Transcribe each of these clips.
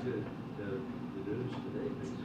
The news today makes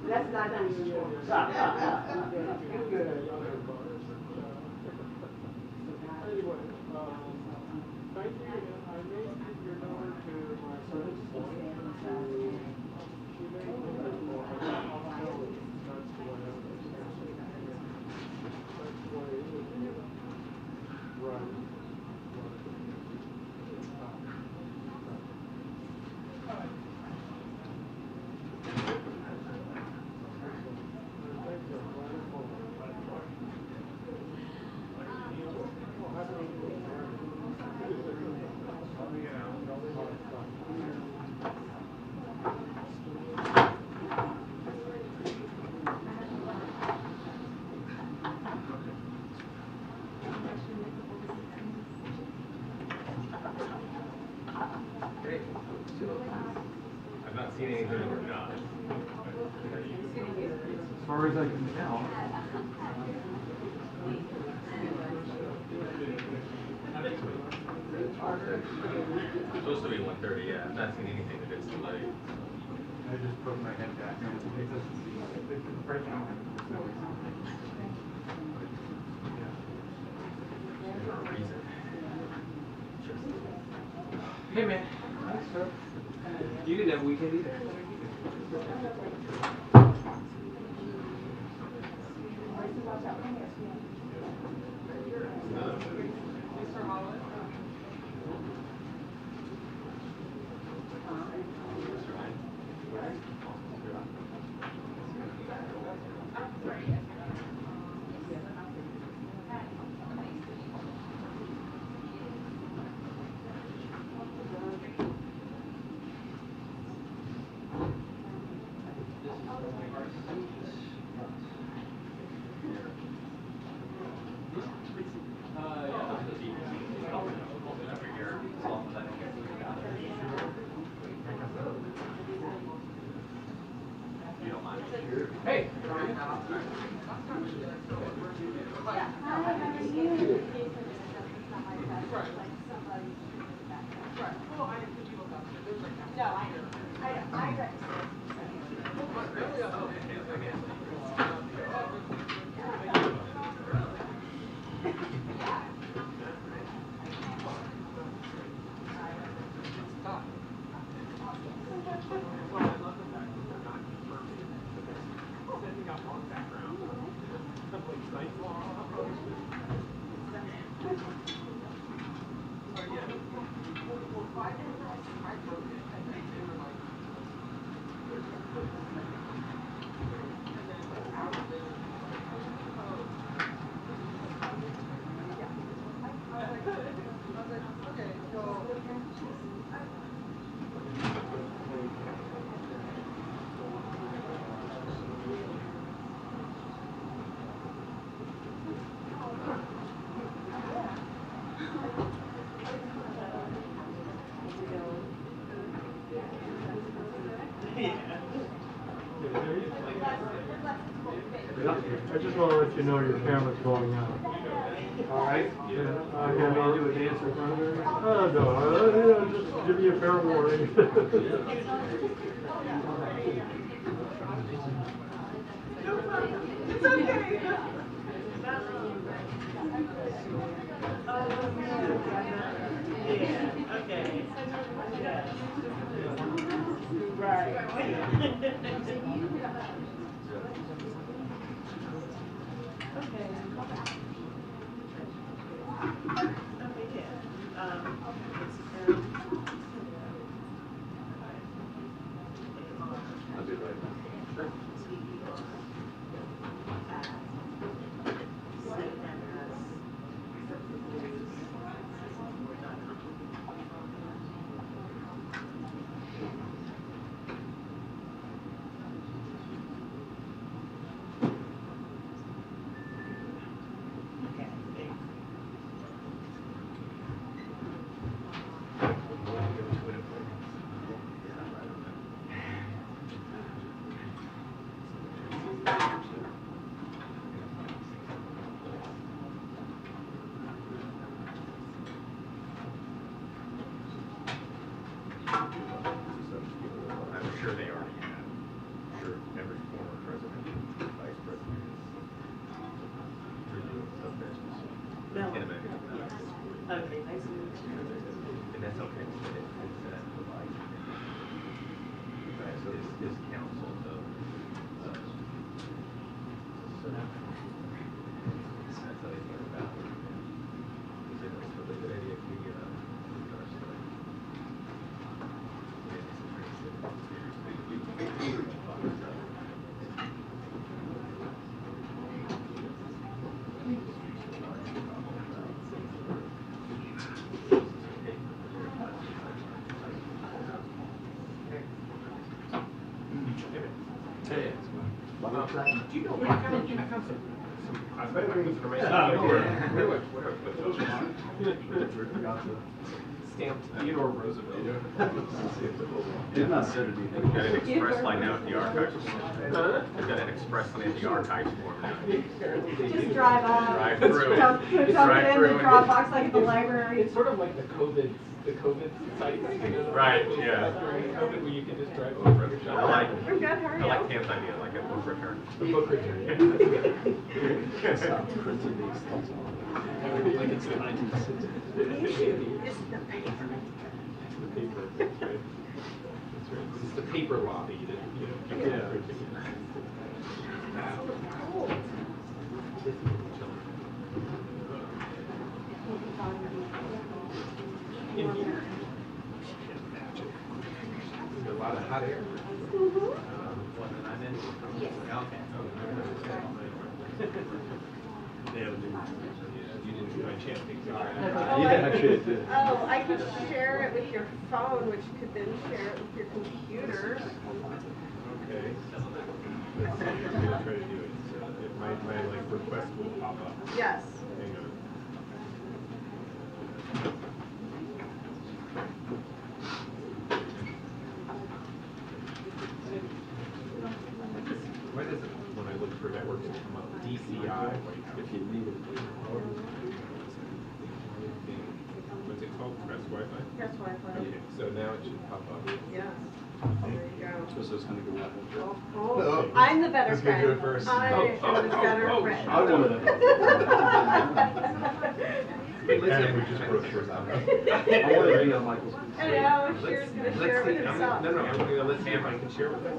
That's not unusual. Anyway, thank you, and I may give your number to my friend. She may know that's the way it is. Right. I've not seen anything or not. As far as I can tell. It's supposed to be 1:30, yeah. I've not seen anything that it's too late. I just put my head back. Right now. For a reason. Hey man. Thanks, sir. You didn't have a weekend either. Hey. I just want to let you know your camera's going out. All right? Yeah. Can you do a dance in front of her? No, just give you a fair warning. It's okay. Right. Okay. I'll be right back. Sure. I'm sure they already have. Sure, every former president, vice president. No. Can't imagine that. Okay, nice to meet you. And that's okay. His counsel, though. That's how they think about it. Is it a good idea if we Hey. do you know what I found some information. Stamped Theodore Roosevelt. Did not send it We've got an express line now at the archives. We've got an express line at the archives for now. Just drive up. Drive through. Dump it in the Dropbox like at the library. It's sort of like the COVID site. Right, yeah. During COVID, where you can just drive over your I shop. like, We're good, hurry I like up. Pam's idea, like a book return. The book return. Stop printing these things on. Like it's the 1960s. The issue is the paper. The paper, that's right. That's right. It's the paper lobby that, people are printing. Cold. In here. There's a lot of hot air. One that I'm in? Yes. Okay. They have a new, you didn't by chance think so. Oh, Yeah, actually it did. Oh, I could share it with your phone, which could then share it with your computer. Okay. Let's see, I'm gonna try to do it. So if my like request will pop up. Yes. Hang on. Why does it, when I look for networks, it come up DCI? If you need it. What's it called? Press Wi-Fi? That's Wi-Fi. Okay, so now it should pop up. Yeah. There you go. So it's gonna go out. Oh, I'm the better Who's gonna friend. do it first? I am the better friend. I wanted it. Adam, we just brochures out. I wanted to be on Michael's. I know, Shear's gonna share it with himself. No, I'm gonna let's see if I can share with them.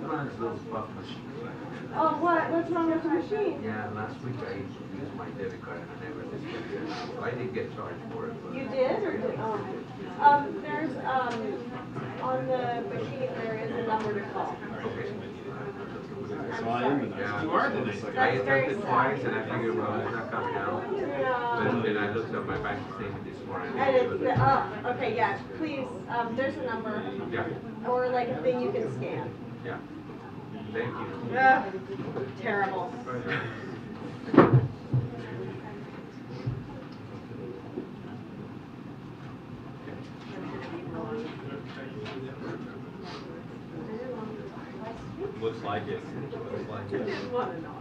Oh, what? What's wrong with the machine? Yeah, last week I used my debit card and I never did get it. So I didn't get charged for it. But You did or did? There's, on the machine, there is a number to call. okay. So I am the nice. Yeah. You are the nice guy. I That's very attempted sad. twice and I figured, well, it's not coming out. Yeah. But then I looked up my bank statement this morning. And it's, okay, yeah, please, there's a number, Yeah, or like a thing you can scan. yeah. Thank you. Terrible. Looks like it. Looks like I it. didn't want to know.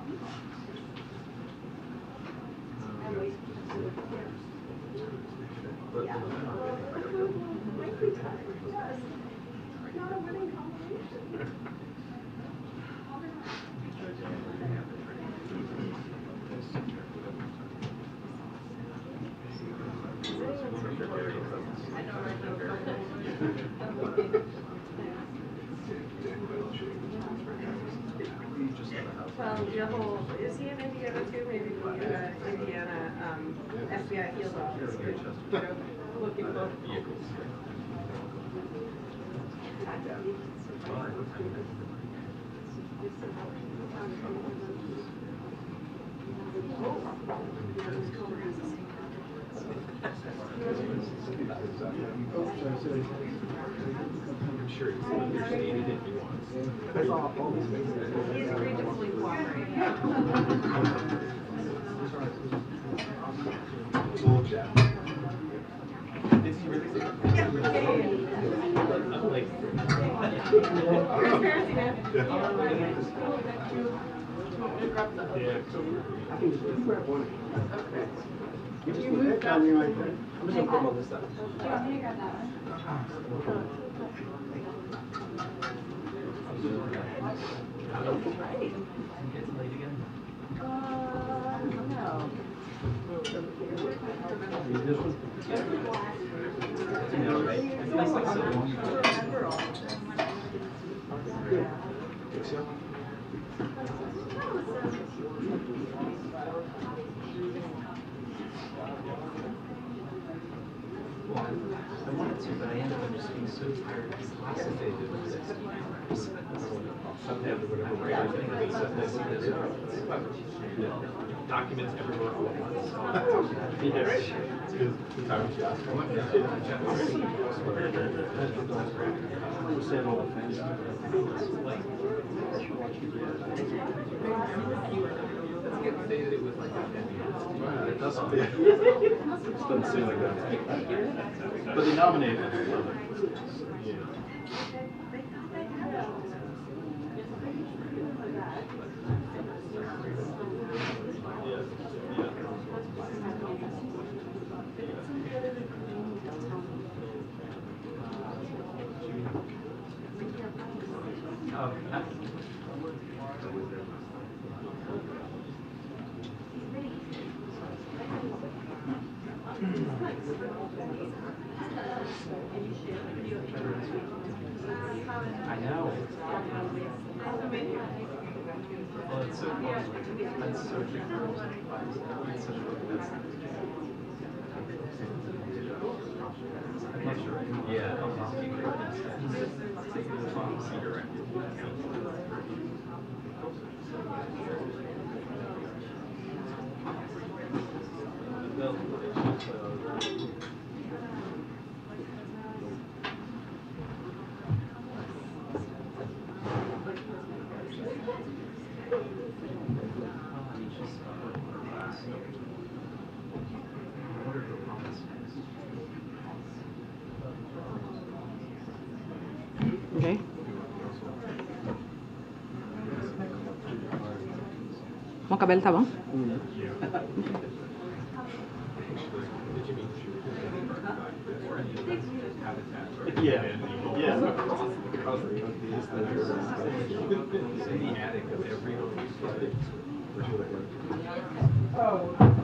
Yeah. Might be tired, yes. Not a winning combination. Well, Joel, is he in Indiana too? Maybe the Indiana FBI field office could, looking for. I'm sure he's understated if he wants. He's agreed to fully cooperate. Is he really sick? Yeah. I'm like, Transparency, man. yeah. I can just grab one. Okay. You just put that down right there. I'm just gonna put him on this side. Do you want me to grab that one? I wanted to, but I ended up just being so tired. Sometimes whatever writer thing is sometimes documents everywhere all at once. Yes. It's because the time she asked for say that it was like 10 years. It doesn't. It doesn't seem like that. But they nominated. Yeah. I know. Well, it's so funny. That's so big. It's such a I'm not sure. Yeah. Okay. Mon cabelo tá bom? Yeah. Yeah. It's in the attic of every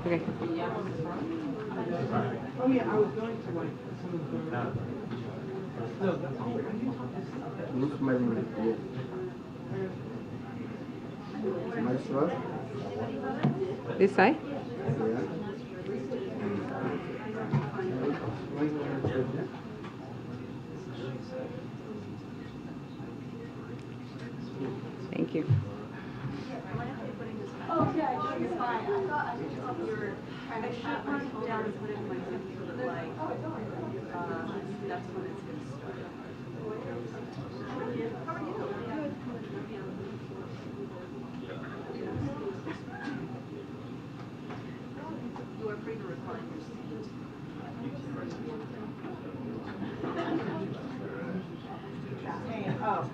Okay. Oh, yeah, I was going to like some of the. Look my room. Nice one. This side? Thank you. Oh, yeah, you're fine. I thought you were trying to shut my phone down and put it in my zip so that like, that's when it's gonna start. How are you? You are free to recline your seat. Oh.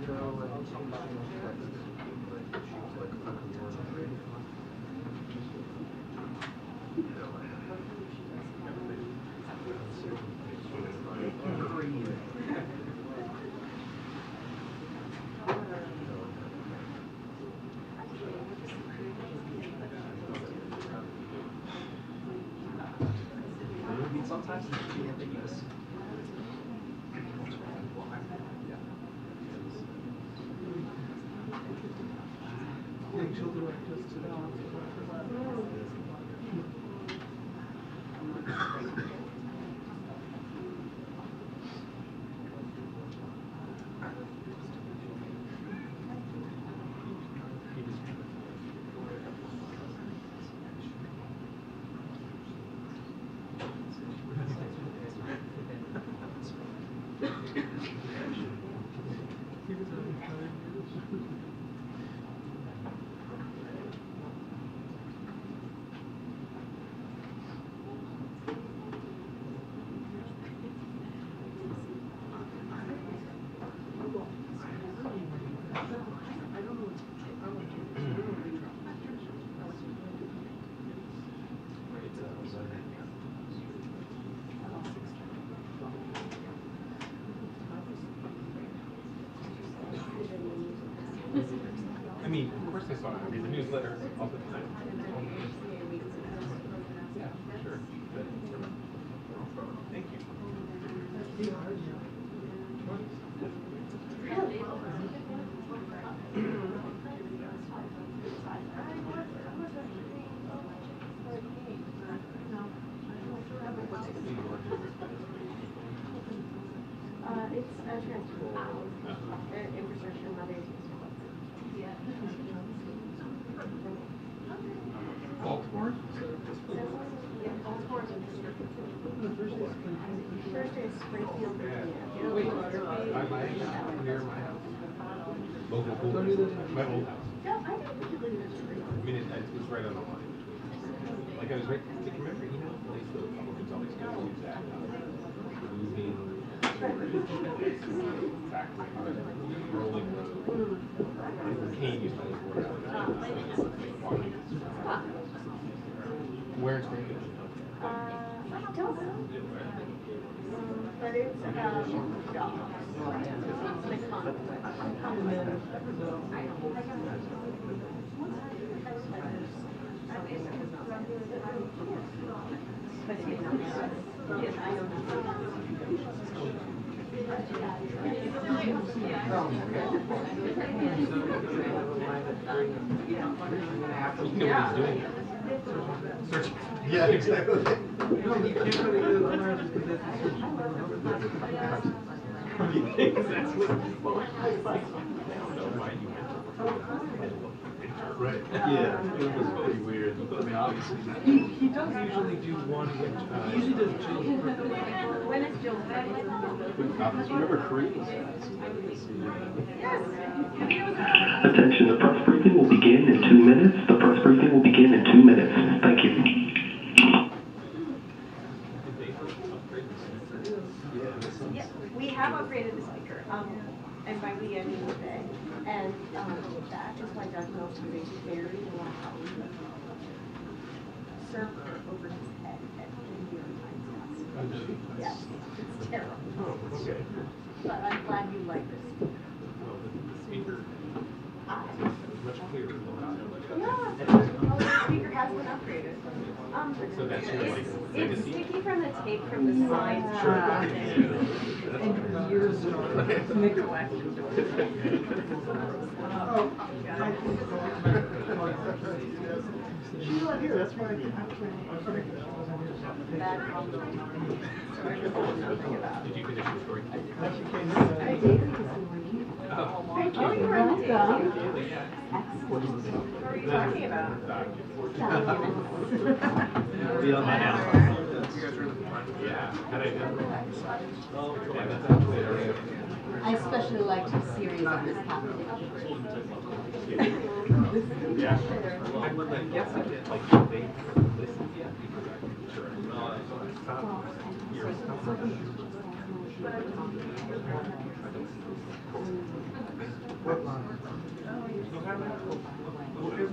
show and sometimes it can be ambiguous. she'll direct us to I mean, of course I saw it. I read the newsletter all the time. Yeah, sure. But, thank you. It's a transport, infrastructure, mother. Baltimore? Yeah, Baltimore is Thursday is Springfield, Virginia. Near my house. Local pool. My old house. No, I didn't think you lived in Springfield. I mean, it's right on the line between. Like I was right. Like, remember, you know, the place the Republicans always go to use that. Moving. Factory. Rolling road. Kane used to always work out. Where in Springfield? I don't know. But it's about dogs. Like You know what he's doing? Searching. Yeah, exactly. No, you can't put it in on ours because that's a search. He thinks that's what it's like. I don't know why you Right. Yeah, it was pretty weird. I mean, obviously. He does usually do one each. He usually does Jill's birthday. when is Jill's birthday? Remember Karine? Attention, the press briefing will begin in 2 minutes. The press briefing will begin in 2 minutes. Thank you. Yeah, we have upgraded the speaker, and by we I mean today, and that is why Doug Mills has a very loud server over his head at New York Times. Yes, it's terrible. Oh, okay. But I'm glad you like this. Well, the speaker is much clearer. Yeah, the speaker has been upgraded. So that's your, like, It's legacy? sticky from the tape from the side. Sure. And years of neglect. She's not here, that's why. Did you finish your story? I did. Oh, you're welcome. What were you talking about? Be on my house. Yeah. How'd I do? I especially liked the series on this topic. Yeah. I guess I did. Like, they listened yet because I'm sure it's not your stuff.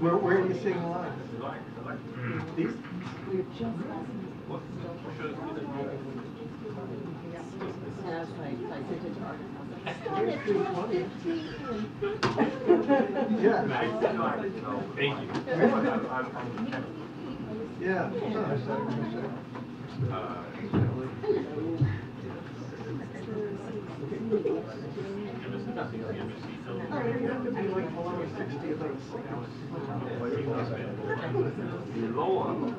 Where are you seeing the lines? These? Yeah. Thank you. Yeah.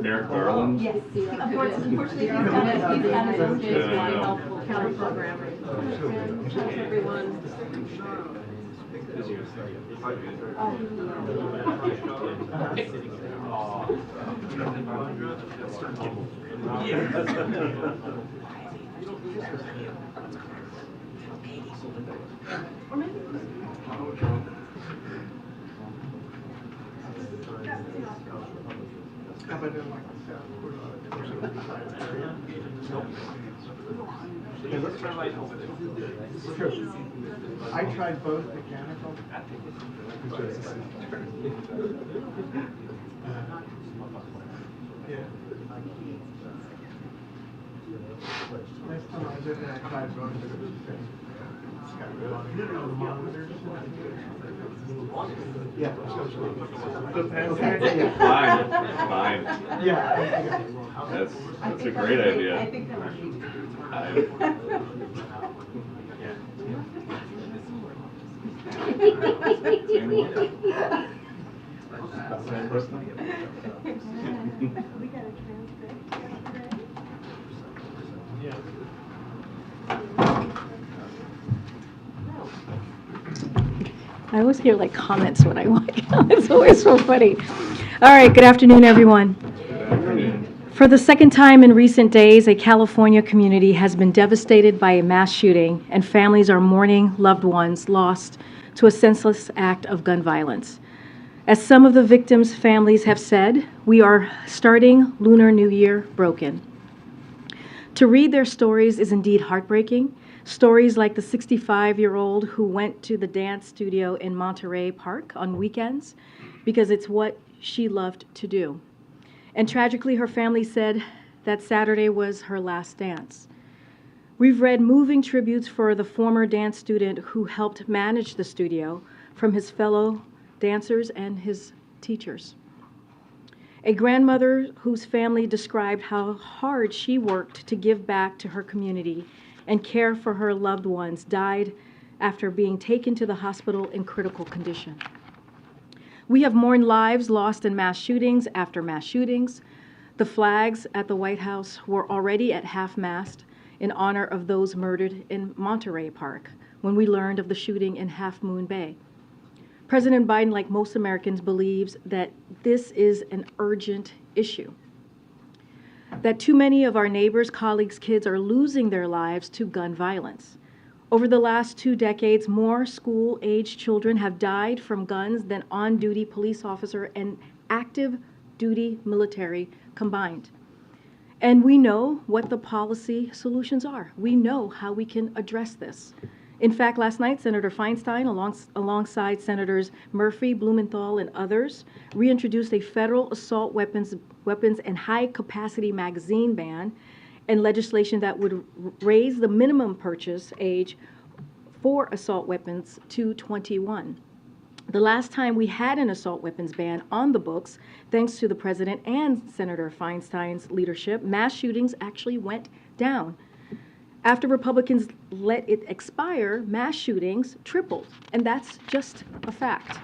Merrick Garland. Yes. Unfortunately, he's got his own case, why helpful counter programming. Everyone. How about in like the south? I tried both mechanical. Yeah. Last time I was in there, I tried both. It's got rid of the monitors. Yeah. Fine, fine. Yeah. That's a great idea. I think that would be. Same person? We got a transcript yesterday. I always hear like comments when I walk out. It's always so funny. All right, good afternoon, everyone. For the second time in recent days, a California community has been devastated by a mass shooting, and families are mourning loved ones lost to a senseless act of gun violence. As some of the victims' families have said, we are starting Lunar New Year broken. To read their stories is indeed heartbreaking. Stories like the 65-year-old who went to the dance studio in Monterey Park on weekends because it's what she loved to do. And tragically, her family said that Saturday was her last dance. We've read moving tributes for the former dance student who helped manage the studio from his fellow dancers and his teachers. A grandmother whose family described how hard she worked to give back to her community and care for her loved ones died after being taken to the hospital in critical condition. We have mourned lives lost in mass shootings after mass shootings. The flags at the White House were already at half-mast in honor of those murdered in Monterey Park when we learned of the shooting in Half Moon Bay. President Biden, like most Americans, believes that this is an urgent issue, that too many of our neighbors, colleagues, kids are losing their lives to gun violence. Over the last 2 decades, more school-aged children have died from guns than on-duty police officer and active duty military combined. And we know what the policy solutions are. We know how we can address this. In fact, last night, Senator Feinstein, alongside Senators Murphy, Blumenthal, and others, reintroduced a federal assault weapons and high-capacity magazine ban and legislation that would raise the minimum purchase age for assault weapons to 21. The last time we had an assault weapons ban on the books, thanks to the President and Senator Feinstein's leadership, mass shootings actually went down. After Republicans let it expire, mass shootings tripled, and that's just a fact.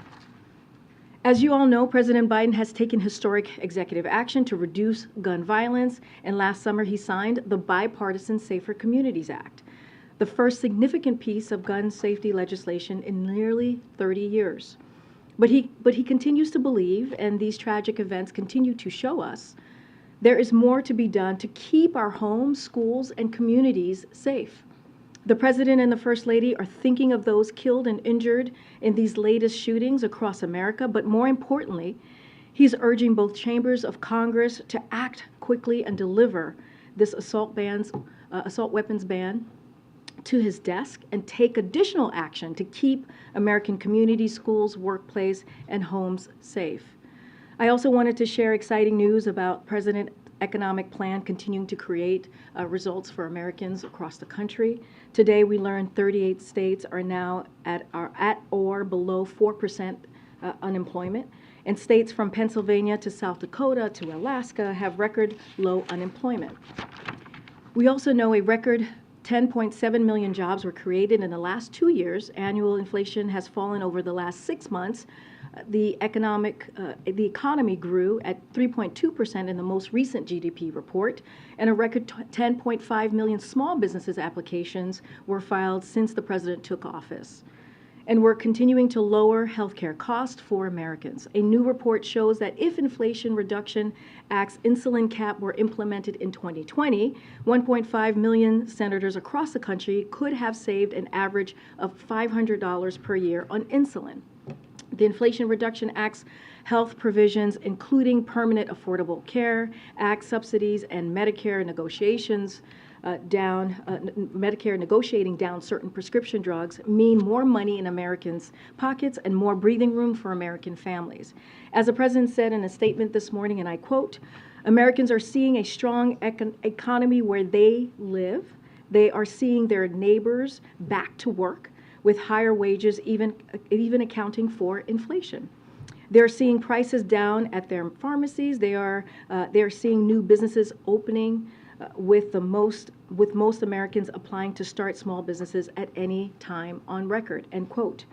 As you all know, President Biden has taken historic executive action to reduce gun violence, and last summer he signed the Bipartisan Safer Communities Act, the first significant piece of gun safety legislation in nearly 30 years. But he continues to believe, and these tragic events continue to show us, there is more to be done to keep our homes, schools, and communities safe. The President and the First Lady are thinking of those killed and injured in these latest shootings across America, but more importantly, he's urging both chambers of Congress to act quickly and deliver this assault weapons ban to his desk and take additional action to keep American communities, schools, workplace, and homes safe. I also wanted to share exciting news about President's economic plan continuing to create results for Americans across the country. Today, we learned 38 states are now at or below 4% unemployment, and states from Pennsylvania to South Dakota to Alaska have record low unemployment. We also know a record 10.7 million jobs were created in the last 2 years. Annual inflation has fallen over the last 6 months. The economy grew at 3.2% in the most recent GDP report, and a record 10.5 million small businesses applications were filed since the president took office. And we're continuing to lower healthcare costs for Americans. A new report shows that if Inflation Reduction Act's insulin cap were implemented in 2020, 1.5 million senators across the country could have saved an average of $500 per year on insulin. The Inflation Reduction Act's health provisions, including permanent affordable care act subsidies and Medicare negotiations Medicare negotiating down certain prescription drugs, mean more money in Americans' pockets and more breathing room for American families. As the president said in a statement this morning, and I quote, "Americans are seeing a strong economy where they live. They are seeing their neighbors back to work with higher wages, even accounting for inflation. They're seeing prices down at their pharmacies. They're seeing new businesses opening with most Americans applying to start small businesses at any time on record," end quote.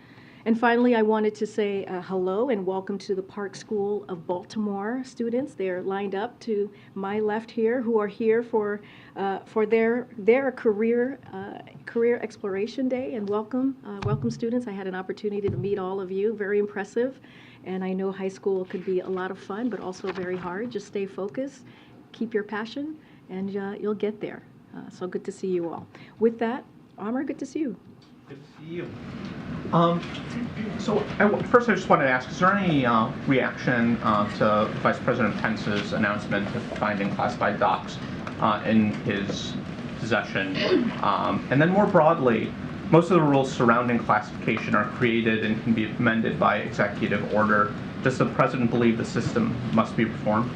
And finally, I wanted to say hello and welcome to the Park School of Baltimore students. They're lined up to my left here, who are here for their career exploration day. And welcome students. I had an opportunity to meet all of you. Very impressive. And I know high school could be a lot of fun, but also very hard. Just stay focused, keep your passion, and you'll get there. So good to see you all. With that, Amr, good to see you. Good to see you. First I just wanted to ask, is there any reaction to Vice President Pence's announcement of finding classified docs in his possession? And then more broadly, most of the rules surrounding classification are created and can be amended by executive order. Does the president believe the system must be reformed?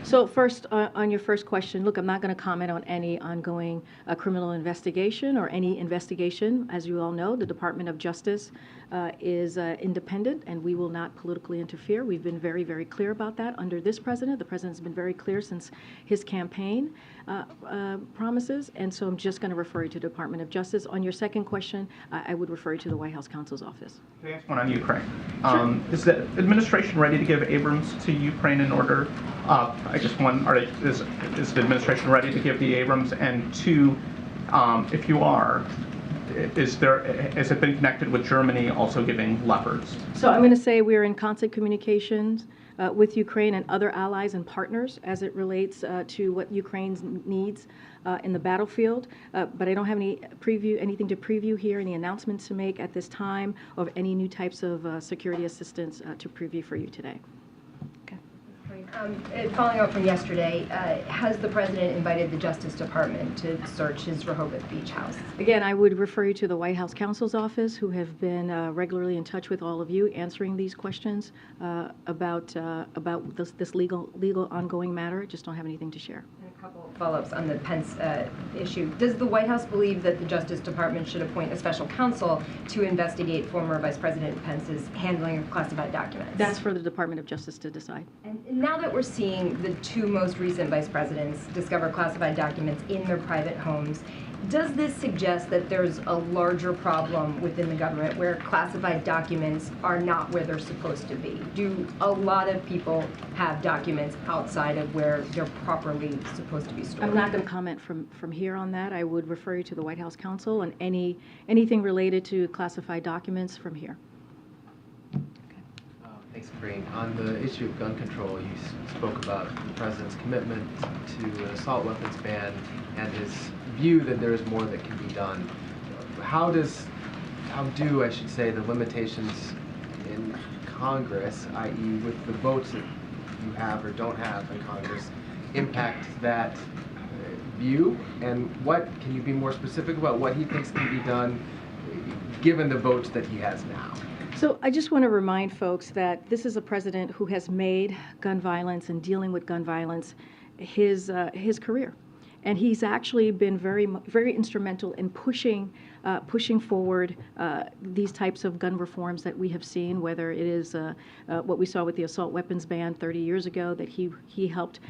So first, on your first question, look, I'm not going to comment on any ongoing criminal investigation or any investigation. As you all know, the Department of Justice is independent, and we will not politically interfere. We've been very, very clear about that under this president. The president's been very clear since his campaign promises, and so I'm just going to refer you to the Department of Justice. On your second question, I would refer you to the White House counsel's office. Can I ask one on Ukraine? Sure. Is the administration ready to give Abrams to Ukraine in order? I guess one, is the administration ready to give the Abrams? And two, if you are, has it been connected with Germany also giving Leopards? So I'm going to say we're in constant communications with Ukraine and other allies and partners as it relates to what Ukraine needs in the battlefield. But I don't have anything to preview here, any announcements to make at this time of any new types of security assistance to preview for you today. Following up from yesterday, has the president invited the Justice Department to search his Rehoboth Beach house? Again, I would refer you to the White House counsel's office, who have been regularly in touch with all of you, answering these questions about this legal ongoing matter. I just don't have anything to share. And a couple of follow-ups on the Pence issue. Does the White House believe that the Justice Department should appoint a special counsel to investigate former Vice President Pence's handling of classified documents? That's for the Department of Justice to decide. And now that we're seeing the two most recent vice presidents discover classified documents in their private homes, does this suggest that there's a larger problem within the government where classified documents are not where they're supposed to be? Do a lot of people have documents outside of where they're properly supposed to be stored? I'm not going to comment from here on that. I would refer you to the White House counsel and anything related to classified documents from here. Thanks, Karine. On the issue of gun control, you spoke about the president's commitment to an assault weapons ban and his view that there is more that can be done. How do the limitations in Congress, i.e. with the votes that you have or don't have in Congress, impact that view? And can you be more specific about what he thinks can be done given the votes that he has now? So I just want to remind folks that this is a president who has made gun violence and dealing with gun violence his career. And he's actually been very instrumental in pushing forward these types of gun reforms that we have seen, whether it is what we saw with the assault weapons ban 30 years ago that he helped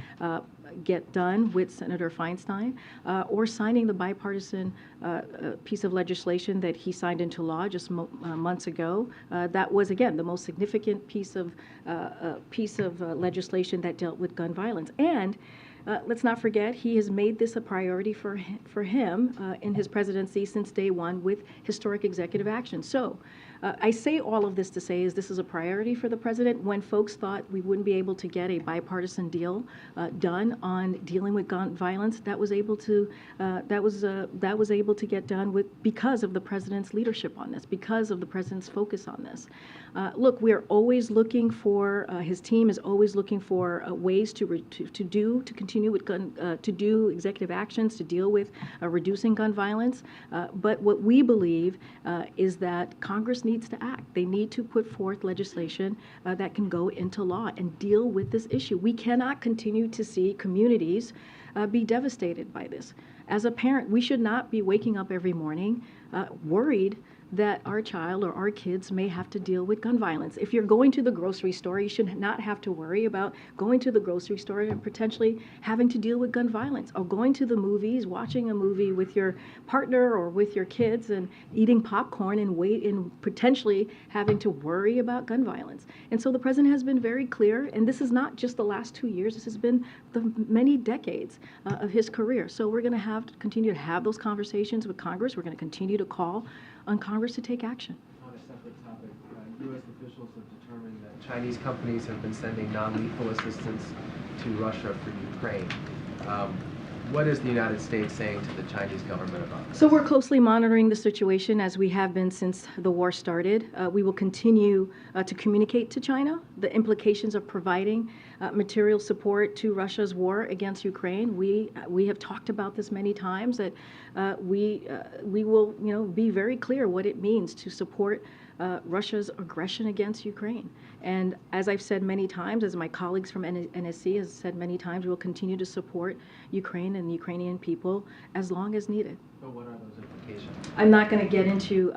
get done with Senator Feinstein, or signing the bipartisan piece of legislation that he signed into law just months ago. That was, again, the most significant piece of legislation that dealt with gun violence. And let's not forget, he has made this a priority for him in his presidency since day one with historic executive action. So I say all of this to say is this is a priority for the president. When folks thought we wouldn't be able to get a bipartisan deal done on dealing with gun violence, that was able to get done because of the president's leadership on this, because of the president's focus on this. Look, we're always looking for, his team is always looking for ways to continue with to do executive actions to deal with reducing gun violence. But what we believe is that Congress needs to act. They need to put forth legislation that can go into law and deal with this issue. We cannot continue to see communities be devastated by this. As a parent, we should not be waking up every morning worried that our child or our kids may have to deal with gun violence. If you're going to the grocery store, you should not have to worry about going to the grocery store and potentially having to deal with gun violence, or going to the movies, watching a movie with your partner or with your kids and eating popcorn and potentially having to worry about gun violence. And so the president has been very clear, and this is not just the last 2 years, this has been the many decades of his career. So we're going to continue to have those conversations with Congress. We're going to continue to call on Congress to take action. On a separate topic, U.S. officials have determined that Chinese companies have been sending non-lethal assistance to Russia for Ukraine. What is the United States saying to the Chinese government about this? So we're closely monitoring the situation, as we have been since the war started. We will continue to communicate to China the implications of providing material support to Russia's war against Ukraine. We have talked about this many times, that we will be very clear what it means to support Russia's aggression against Ukraine. And as I've said many times, as my colleagues from NSC has said many times, we'll continue to support Ukraine and the Ukrainian people as long as needed. But what are those implications? I'm not going to get into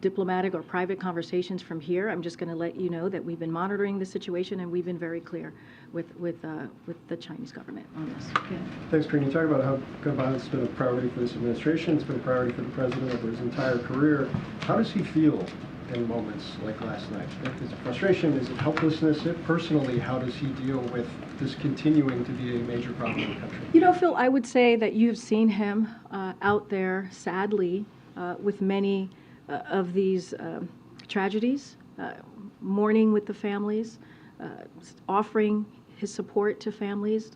diplomatic or private conversations from here. I'm just going to let you know that we've been monitoring the situation, and we've been very clear with the Chinese government on this. Okay. Thanks, Karine. You talk about how gun violence has been a priority for this administration. It's been a priority for the president over his entire career. How does he feel in moments like last night? Is it frustration? Is it helplessness? Personally, how does he deal with this continuing to be a major problem in the country? You know, Phil, I would say that you've seen him out there, sadly, with many of these tragedies, mourning with the families, offering his support to families,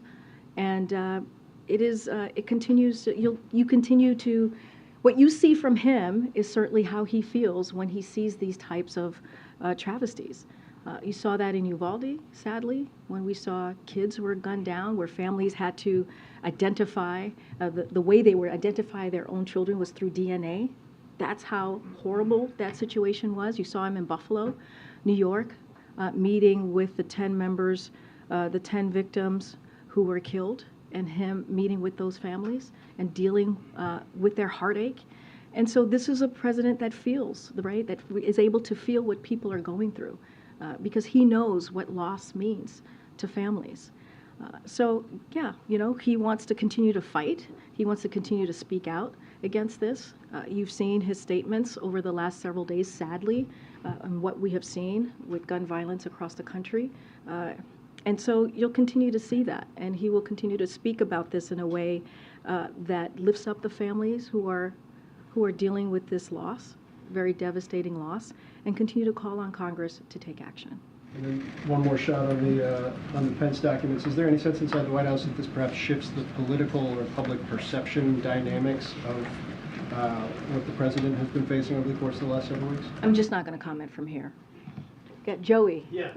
and it continues. You continue to. What you see from him is certainly how he feels when he sees these types of travesties. You saw that in Uvalde, sadly, when we saw kids who were gunned down, where families had to identify, the way they would identify their own children was through DNA. That's how horrible that situation was. You saw him in Buffalo, New York, meeting with the 10 members, the 10 victims who were killed, and him meeting with those families and dealing with their heartache. And so this is a president that feels, right, that is able to feel what people are going through, because he knows what loss means to families. So yeah, he wants to continue to fight. He wants to continue to speak out against this. You've seen his statements over the last several days, sadly, and what we have seen with gun violence across the country. And so you'll continue to see that, and he will continue to speak about this in a way that lifts up the families who are dealing with this loss, very devastating loss, and continue to call on Congress to take action. And then one more shot on the Pence documents. Is there any sense inside the White House that this perhaps shifts the political or public perception dynamics of what the president has been facing over the course of the last several weeks? I'm just not going to comment from here. Got Joey. Yeah.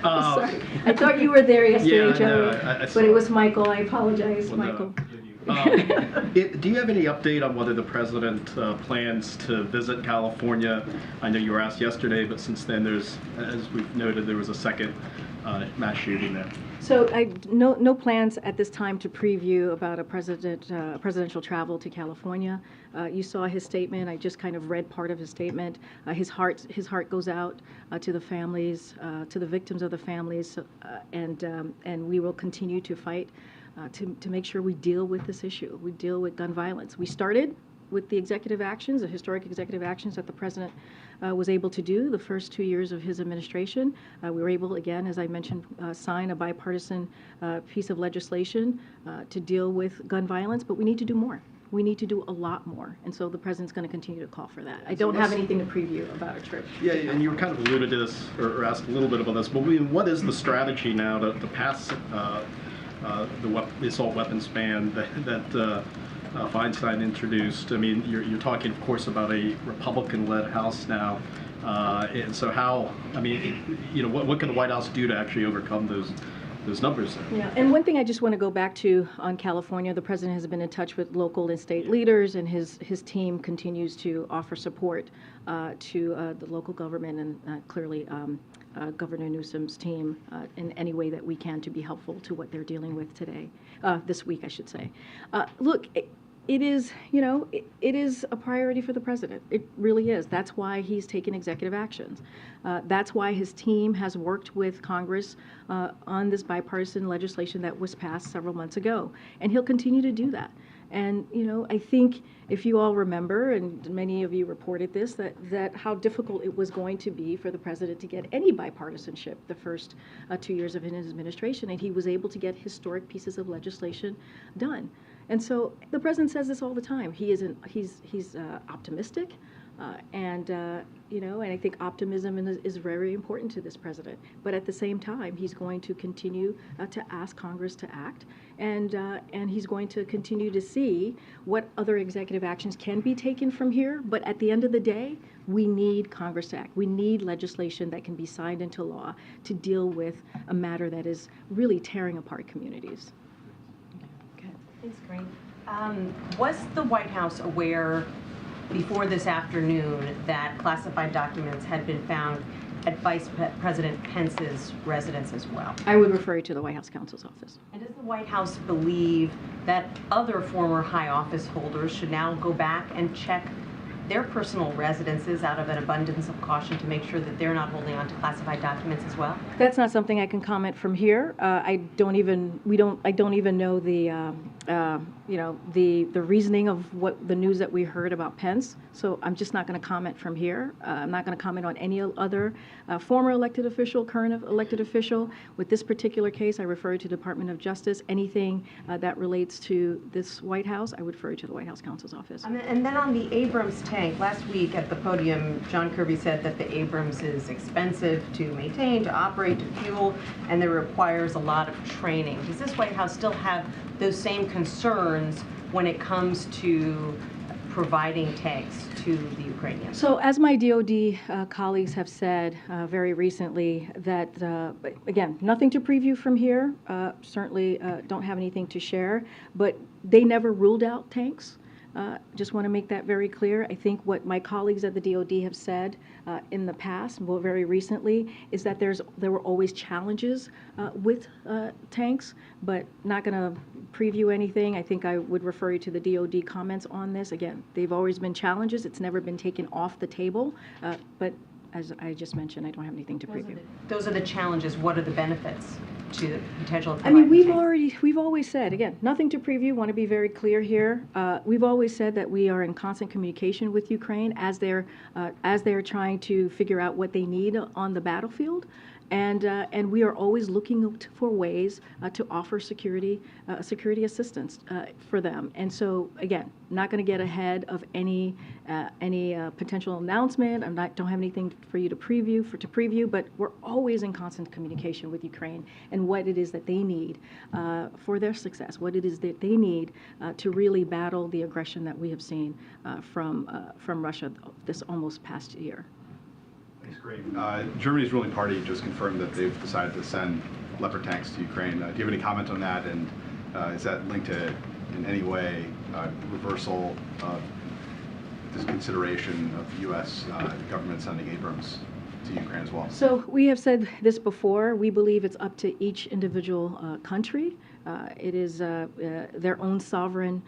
Sorry. I thought you were there yesterday, yeah, Joey. I but it was Michael. I apologize, well, Michael. You Do you have any update on whether the president plans to visit California? I know you were asked yesterday, but since then there's, as we've noted, there was a second mass shooting there. So no plans at this time to preview about a presidential travel to California. You saw his statement. I just kind of read part of his statement. His heart goes out to the families, to the victims of the families, and we will continue to fight to make sure we deal with this issue. We deal with gun violence. We started with the executive actions, the historic executive actions that the president was able to do the first 2 years of his administration. We were able, again, as I mentioned, sign a bipartisan piece of legislation to deal with gun violence, but we need to do more. We need to do a lot more, and so the president's going to continue to call for that. I don't have anything to preview about a trip. Yeah, and you were kind of alluded to this, or asked a little bit about this, but what is the strategy now to pass the assault weapons ban that Feinstein introduced? I mean, you're talking, of course, about a Republican-led House now, and so how? I mean, what can the White House do to actually overcome those numbers there? Yeah, and one thing I just want to go back to on California, the president has been in touch with local and state leaders, and his team continues to offer support to the local government and clearly Governor Newsom's team in any way that we can to be helpful to what they're dealing with today, this week, I should say. Look, it is a priority for the president. It really is. That's why he's taken executive actions. That's why his team has worked with Congress on this bipartisan legislation that was passed several months ago, and he'll continue to do that. And I think if you all remember, and many of you reported this, that how difficult it was going to be for the president to get any bipartisanship the first 2 years of his administration, and he was able to get historic pieces of legislation done. And so the president says this all the time. He's optimistic, and I think optimism is very important to this president. But at the same time, he's going to continue to ask Congress to act, and he's going to continue to see what other executive actions can be taken from here. But at the end of the day, we need Congress to act. We need legislation that can be signed into law to deal with a matter that is really tearing apart communities. Thanks, Karine. Was the White House aware before this afternoon that classified documents had been found at Vice President Pence's residence as well? I would refer you to the White House counsel's office. And does the White House believe that other former high office holders should now go back and check their personal residences out of an abundance of caution to make sure that they're not holding on to classified documents as well? That's not something I can comment from here. I don't even know the reasoning of what the news that we heard about Pence. So I'm just not going to comment from here. I'm not going to comment on any other former elected official, current elected official. With this particular case, I refer to the Department of Justice. Anything that relates to this White House, I would refer you to the White House counsel's office. And then on the Abrams tank, last week at the podium, John Kirby said that the Abrams is expensive to maintain, to operate, to fuel, and that requires a lot of training. Does this White House still have those same concerns when it comes to providing tanks to the Ukrainians? So as my DOD colleagues have said very recently, that, again, nothing to preview from here, certainly don't have anything to share, but they never ruled out tanks. Just want to make that very clear. I think what my colleagues at the DOD have said in the past, well, very recently, is that there were always challenges with tanks, but not going to preview anything. I think I would refer you to the DOD comments on this. Again, they've always been challenges. It's never been taken off the table, but as I just mentioned, I don't have anything to preview. Those are the challenges. What are the benefits to the potential? I mean, we've always said, again, nothing to preview. Want to be very clear here. We've always said that we are in constant communication with Ukraine as they're trying to figure out what they need on the battlefield. And we are always looking for ways to offer security assistance for them. And so, again, not going to get ahead of any potential announcement. Don't have anything for you to preview, but we're always in constant communication with Ukraine and what it is that they need for their success, what it is that they need to really battle the aggression that we have seen from Russia this almost past year. Thanks, Karine. Germany's ruling party just confirmed that they've decided to send Leopard tanks to Ukraine. Do you have any comment on that? And is that linked to in any way reversal of this consideration of the U.S. Government sending Abrams to Ukraine as well? So we have said this before. We believe it's up to each individual country. It is their own sovereign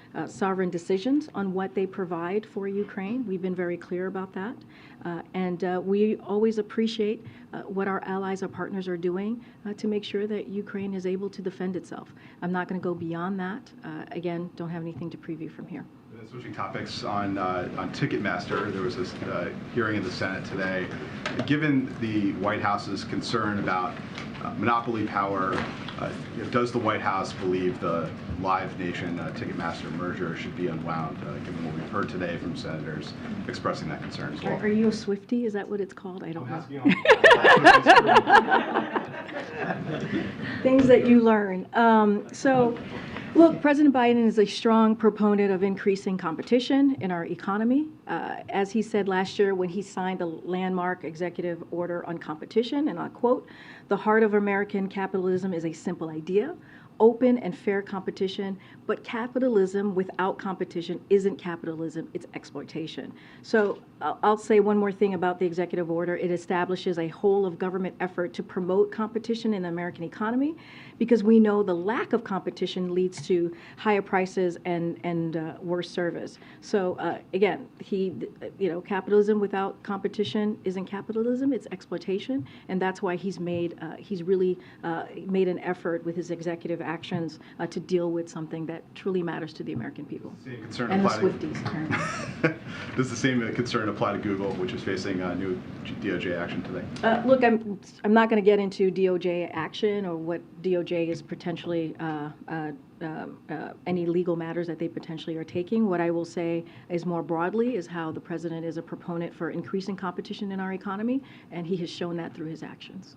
decisions on what they provide for Ukraine. We've been very clear about that. And we always appreciate what our allies, our partners are doing to make sure that Ukraine is able to defend itself. I'm not going to go beyond that. Again, don't have anything to preview from here. Switching topics on Ticketmaster, there was this hearing in the Senate today. Given the White House's concern about monopoly power, does the White House believe the Live Nation Ticketmaster merger should be unwound, given what we've heard today from senators expressing that concern as well? Are you a Swiftie? Is that what it's called? I don't know. Things that you learn. Look, President Biden is a strong proponent of increasing competition in our economy. As he said last year when he signed the landmark executive order on competition, and I quote, "The heart of American capitalism is a simple idea, open and fair competition, but capitalism without competition isn't capitalism, it's exploitation." So I'll say one more thing about the executive order. It establishes a whole of government effort to promote competition in the American economy, because we know the lack of competition leads to higher prices and worse service. So again, capitalism without competition isn't capitalism, it's exploitation, and that's why he's really made an effort with his executive actions to deal with something that truly matters to the American people. And the Swifties. Does the same concern apply to Google, which is facing new DOJ action today? Look, I'm not going to get into DOJ action or what DOJ is potentially any legal matters that they potentially are taking. What I will say is more broadly is how the president is a proponent for increasing competition in our economy, and he has shown that through his actions.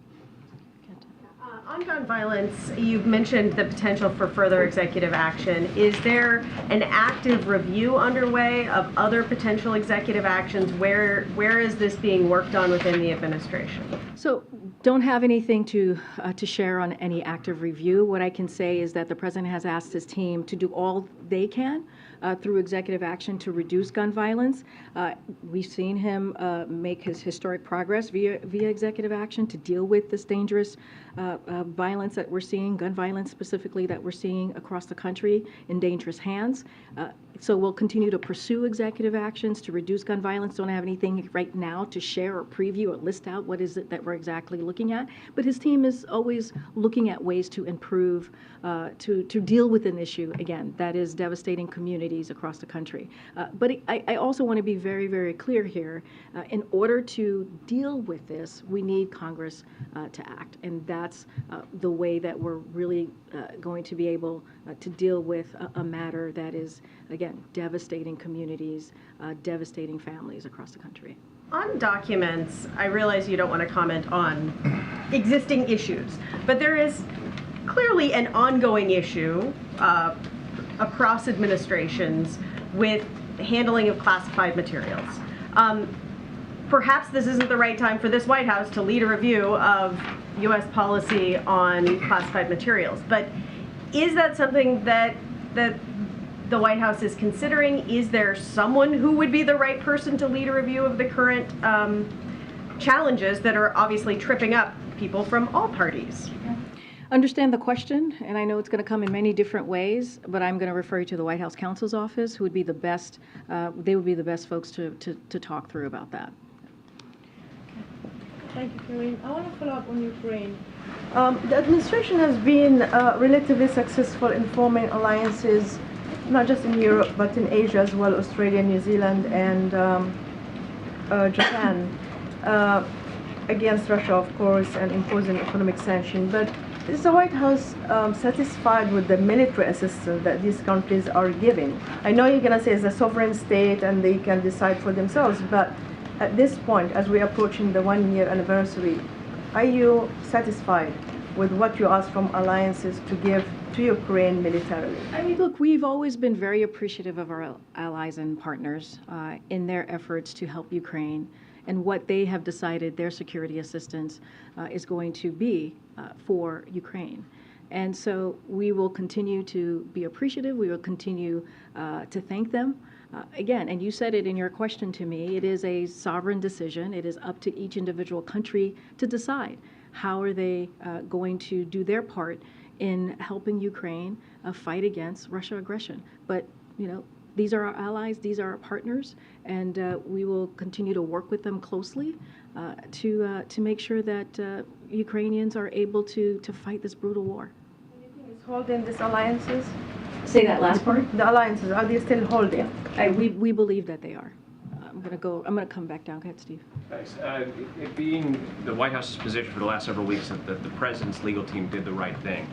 On gun violence, you've mentioned the potential for further executive action. Is there an active review underway of other potential executive actions? Where is this being worked on within the administration? So don't have anything to share on any active review. What I can say is that the president has asked his team to do all they can through executive action to reduce gun violence. We've seen him make his historic progress via executive action to deal with this dangerous violence that we're seeing, gun violence specifically, that we're seeing across the country in dangerous hands. So we'll continue to pursue executive actions to reduce gun violence. Don't have anything right now to share or preview or list out what is it that we're exactly looking at. But his team is always looking at ways to improve, to deal with an issue, again, that is devastating communities across the country. But I also want to be very, very clear here. In order to deal with this, we need Congress to act. And that's the way that we're really going to be able to deal with a matter that is, again, devastating communities, devastating families across the country. On documents, I realize you don't want to comment on existing issues, but there is clearly an ongoing issue across administrations with handling of classified materials. Perhaps this isn't the right time for this White House to lead a review of U.S. policy on classified materials, but is that something that the White House is considering? Is there someone who would be the right person to lead a review of the current challenges that are obviously tripping up people from all parties? Understand the question, and I know it's going to come in many different ways, but I'm going to refer you to the White House counsel's office, who would be the best, they would be the best folks to talk through about that. Thank you, Karine. I want to follow up on Ukraine. The administration has been relatively successful in forming alliances, not just in Europe, but in Asia as well, Australia, New Zealand, and Japan, against Russia, of course, and imposing economic sanctions. But is the White House satisfied with the military assistance that these countries are giving? I know you're going to say it's a sovereign state and they can decide for themselves, but at this point, as we're approaching the one-year anniversary, are you satisfied with what you ask from alliances to give to Ukraine militarily? I mean, look, we've always been very appreciative of our allies and partners in their efforts to help Ukraine, and what they have decided their security assistance is going to be for Ukraine. And so we will continue to be appreciative. We will continue to thank them. Again, and you said it in your question to me, it is a sovereign decision. It is up to each individual country to decide how are they going to do their part in helping Ukraine fight against Russia aggression. But, you know, these are our allies, these are our partners, and we will continue to work with them closely to make sure that Ukrainians are able to fight this brutal war. Is holding these alliances? Say that last part. The alliances, are they still holding? We believe that they are. I'm gonna come back down. Go ahead, Steve. Thanks. It being the White House's position for the last several weeks that the president's legal team did the right thing,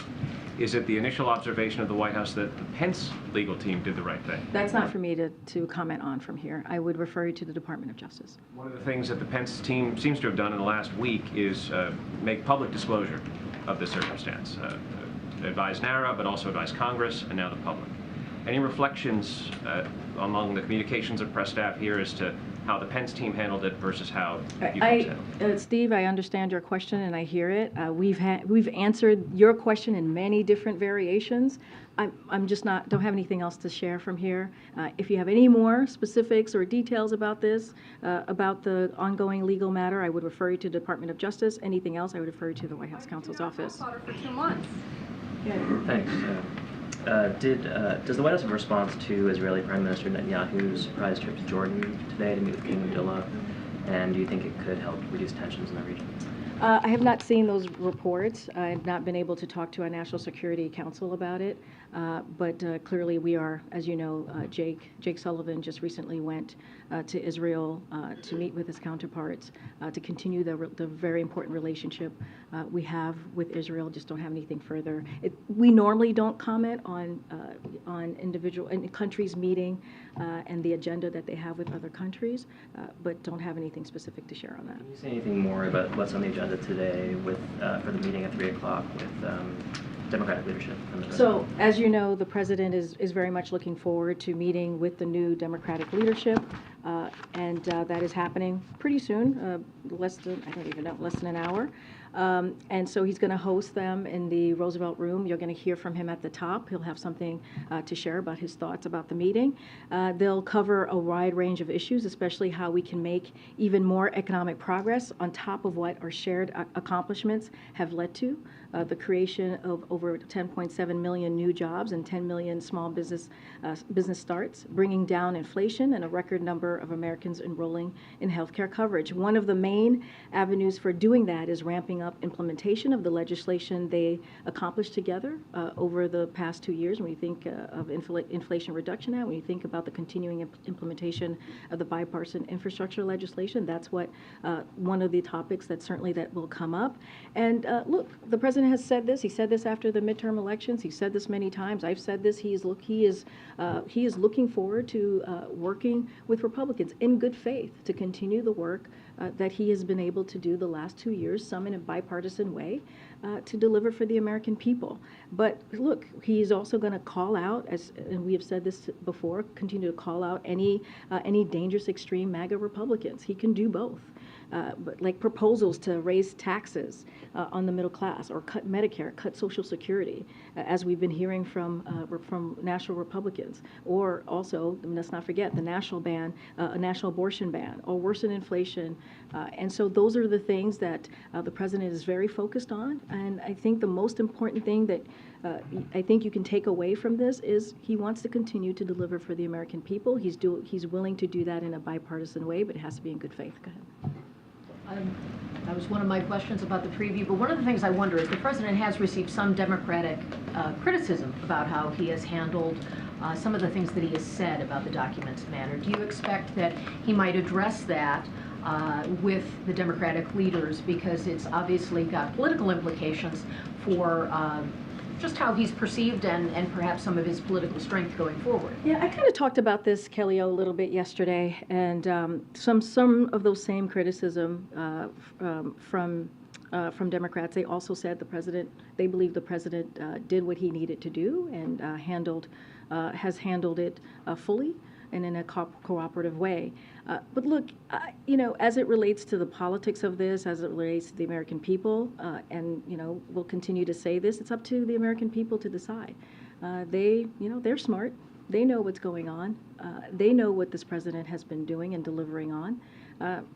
is it the initial observation of the White House that the Pence legal team did the right thing? That's not for me to comment on from here. I would refer you to the Department of Justice. One of the things that the Pence team seems to have done in the last week is make public disclosure of the circumstance. Advise NARA, but also advise Congress and now the public. Any reflections among the communications and press staff here as to how the Pence team handled it versus how you handled it? Steve, I understand your question and I hear it. We've answered your question in many different variations. I'm just don't have anything else to share from here. If you have any more specifics or details about this, about the ongoing legal matter, I would refer you to the Department of Justice. Anything else, I would refer you to the White House counsel's office. For 2 months. Thanks. Does the White House have a response to Israeli Prime Minister Netanyahu's surprise trip to Jordan today to meet with King Abdullah? And do you think it could help reduce tensions in the region? I have not seen those reports. I have not been able to talk to our National Security Council about it. But clearly we are, as you know, Jake Sullivan just recently went to Israel to meet with his counterparts to continue the very important relationship we have with Israel. Just don't have anything further. We normally don't comment on individual countries meeting and the agenda that they have with other countries, but don't have anything specific to share on that. Can you say anything more about what's on the agenda today with for the meeting at 3 o'clock with Democratic leadership? So, as you know, the president is very much looking forward to meeting with the new Democratic leadership, and that is happening pretty soon, less than an hour. And so he's going to host them in the Roosevelt Room. You're going to hear from him at the top. He'll have something to share about his thoughts about the meeting. They'll cover a wide range of issues, especially how we can make even more economic progress on top of what our shared accomplishments have led to. The creation of over 10.7 million new jobs and 10 million small business starts, bringing down inflation and a record number of Americans enrolling in healthcare coverage. One of the main avenues for doing that is ramping up implementation of the legislation they accomplished together over the past 2 years. When you think of Inflation Reduction Act, when you think about the continuing implementation of the bipartisan infrastructure legislation, that's what one of the topics that will come up. And look, the president has said this. He said this after the midterm elections. He said this many times. I've said this. He is looking forward to working with Republicans in good faith to continue the work that he has been able to do the last 2 years, some in a bipartisan way, to deliver for the American people. But look, he's also going to call out, and we have said this before, continue to call out any dangerous extreme MAGA Republicans. He can do both. But like proposals to raise taxes on the middle class, or cut Medicare, cut Social Security, as we've been hearing from national Republicans, or also, let's not forget, the national abortion ban, or worsen inflation. And so those are the things that the president is very focused on. And I think the most important thing that I think you can take away from this is he wants to continue to deliver for the American people. He's willing to do that in a bipartisan way, but it has to be in good faith. Go ahead. That was one of my questions about the preview, but one of the things I wonder is the president has received some Democratic criticism about how he has handled some of the things that he has said about the documents matter. Do you expect that he might address that with the Democratic leaders, because it's obviously got political implications for just how he's perceived and perhaps some of his political strength going forward? Yeah, I kind of talked about this, Kelly, a little bit yesterday, and some of those same criticism from Democrats. They also said they believe the president did what he needed to do and has handled it fully. and in a cooperative way. But look, you know, as it relates to the politics of this, as it relates to the American people, and, you know, we'll continue to say this, it's up to the American people to decide. They, you know, they're smart. They know what's going on. They know what this president has been doing and delivering on.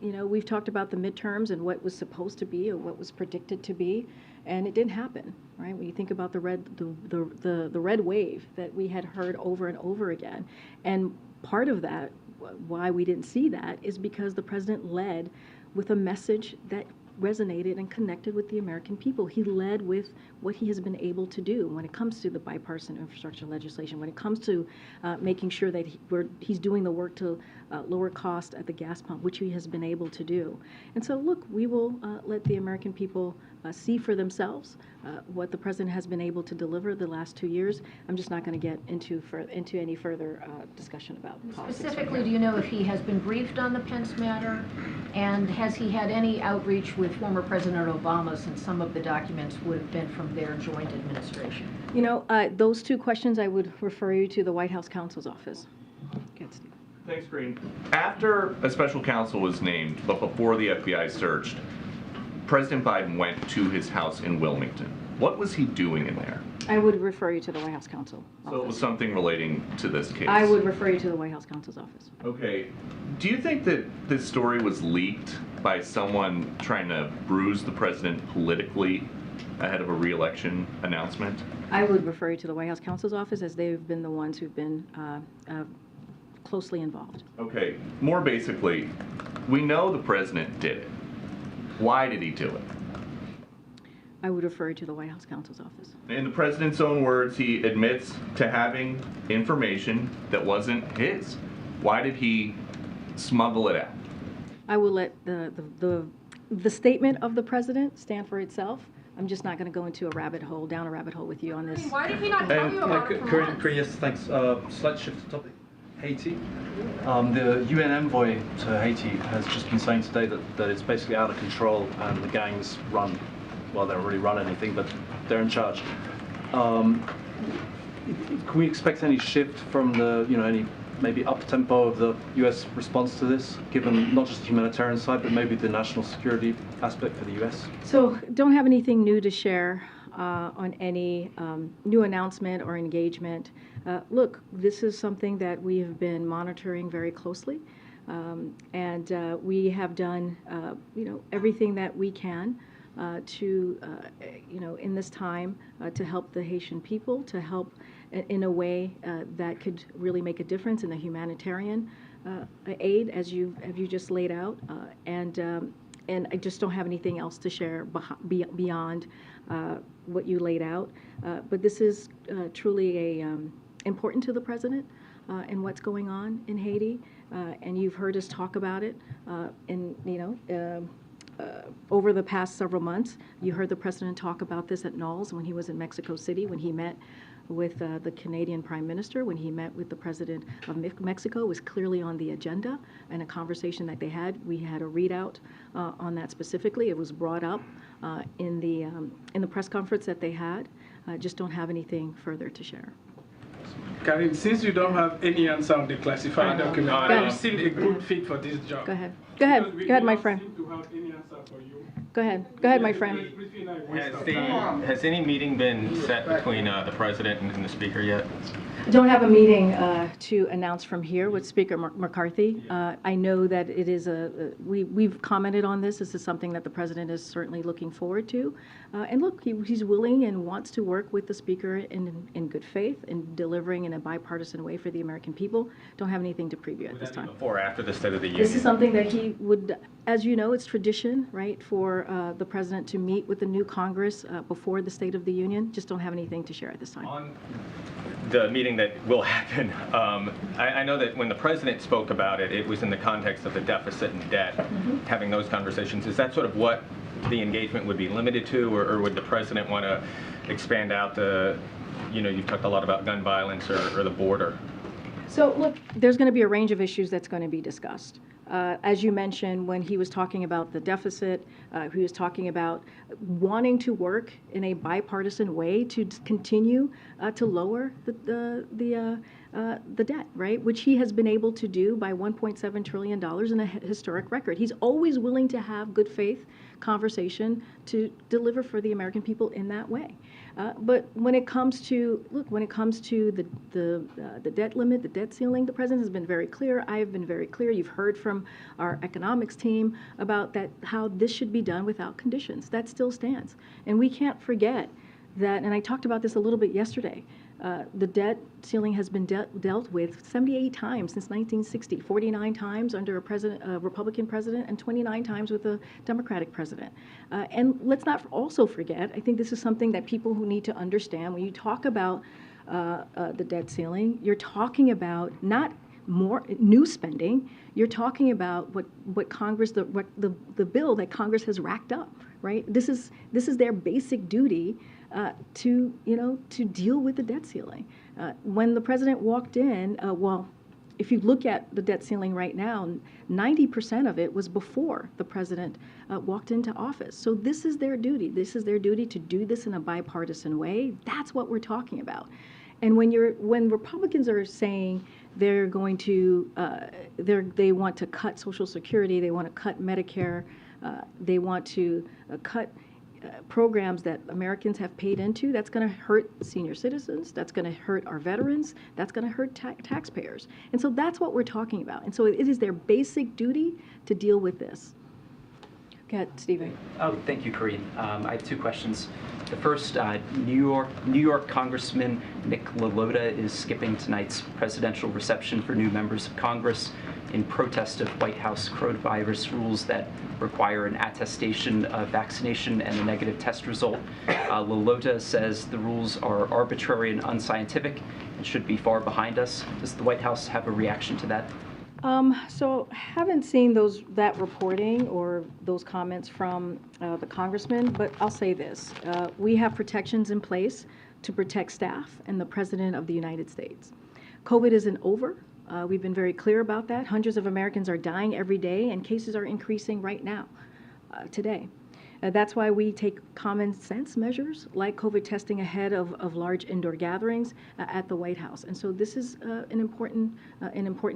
You know, we've talked about the midterms and what was supposed to be or what was predicted to be, and it didn't happen, right? When you think about the red wave that we had heard over and over again, and part of that, why we didn't see that, is because the president led with a message that resonated and connected with the American people. He led with what he has been able to do when it comes to the bipartisan infrastructure legislation, when it comes to making sure that he's doing the work to lower cost at the gas pump, which he has been able to do. And so, look, we will let the American people see for themselves what the president has been able to deliver the last 2 years. I'm just not going to get into any further discussion about politics. Specifically, do you know if he has been briefed on the Pence matter? And has he had any outreach with former President Obama, since some of the documents would have been from their joint administration? You know, those two questions, I would refer you to the White House counsel's office. Good, Steve. Thanks, Karine. After a special counsel was named, but before the FBI searched, President Biden went to his house in Wilmington. What was he doing in there? I would refer you to the White House counsel office. So it was something relating to this case? I would refer you to the White House counsel's office. Okay. Do you think that this story was leaked by someone trying to bruise the president politically ahead of a re-election announcement? I would refer you to the White House counsel's office, as they've been the ones who've been closely involved. Okay. More basically, we know the president did it. Why did he do it? I would refer you to the White House counsel's office. In the president's own words, he admits to having information that wasn't his. Why did he smuggle it out? I will let the statement of the president stand for itself. I'm just not going to go into down a rabbit hole with you on this. Why did he not tell you about it for months? Karine, yes, thanks. Slight shift to topic. Haiti. The UN envoy to Haiti has just been saying today that it's basically out of control and the gangs run, well, they don't really run anything, but they're in charge. Can we expect any shift from the, you know, any maybe up-tempo of the US response to this, given not just the humanitarian side, but maybe the national security aspect for the US? So don't have anything new to share on any new announcement or engagement. Look, this is something that we have been monitoring very closely, and we have done, you know, everything that we can to, you know, in this time to help the Haitian people, to help in a way that could really make a difference in the humanitarian aid, as you just laid out, and I just don't have anything else to share beyond what you laid out. But this is truly important to the president and what's going on in Haiti, and you've heard us talk about it, over the past several months. You heard the president talk about this at Knowles when he was in Mexico City, when he met with the Canadian Prime Minister, when he met with the President of Mexico. It was clearly on the agenda, and a conversation that they had. We had a readout on that specifically. It was brought up in the press conference that they had. Just don't have anything further to share. Karine, since you don't have any answer on the classified document, are you still a good fit for this job? Go ahead. Go ahead, my friend. Go ahead, my friend. Has any meeting been set between the president and the speaker yet? Don't have a meeting to announce from here with Speaker McCarthy. I know that it is we've commented on this. This is something that the president is certainly looking forward to. And look, he's willing and wants to work with the speaker in good faith in delivering in a bipartisan way for the American people. Don't have anything to preview at this time. Before or after the State of the Union? This is something that he would, as you know, it's tradition, right, for the president to meet with the new Congress before the State of the Union. Just don't have anything to share at this time. On the meeting that will happen, I know that when the president spoke about it, it was in the context of the deficit and debt, having those conversations. Is that sort of what the engagement would be limited to, or would the president want to expand out the, you know, you've talked a lot about gun violence or the border? So look, there's going to be a range of issues that's going to be discussed. As you mentioned, when he was talking about the deficit, he was talking about wanting to work in a bipartisan way to continue to lower the debt, right? Which he has been able to do by $1.7 trillion in a historic record. He's always willing to have good faith conversation to deliver for the American people in that way. But when it comes to, the debt limit, the debt ceiling, the president has been very clear. I have been very clear. You've heard from our economics team about that, how this should be done without conditions. That still stands. And we can't forget that, and I talked about this a little bit yesterday, the debt ceiling has been dealt with 78 times since 1960, 49 times under a Republican president, and 29 times with a Democratic president. And let's not also forget, I think this is something that people who need to understand, when you talk about the debt ceiling, you're talking about not more new spending, you're talking about what Congress, the bill that Congress has racked up, right? This is their basic duty to deal with the debt ceiling. When the president walked in, if you look at the debt ceiling right now, 90% of it was before the president walked into office. So this is their duty. This is their duty to do this in a bipartisan way. That's what we're talking about. And when Republicans are saying they're going to, they want to cut Social Security, they want to cut Medicare, they want to cut programs that Americans have paid into, that's going to hurt senior citizens, that's going to hurt our veterans, that's going to hurt taxpayers. And so that's what we're talking about. And so it is their basic duty to deal with this. Go ahead, Stephen. Oh, thank you, Karine. I have two questions. The first, New York Congressman Nick LaLota is skipping tonight's presidential reception for new members of Congress in protest of White House coronavirus rules that require an attestation of vaccination and a negative test result. LaLota says the rules are arbitrary and unscientific and should be far behind us. Does the White House have a reaction to that? So haven't seen that reporting or those comments from the congressman, but I'll say this. We have protections in place to protect staff and the President of the United States. COVID isn't over. We've been very clear about that. Hundreds of Americans are dying every day, and cases are increasing right now, today. That's why we take common sense measures like COVID testing ahead of large indoor gatherings at the White House. And so this is an important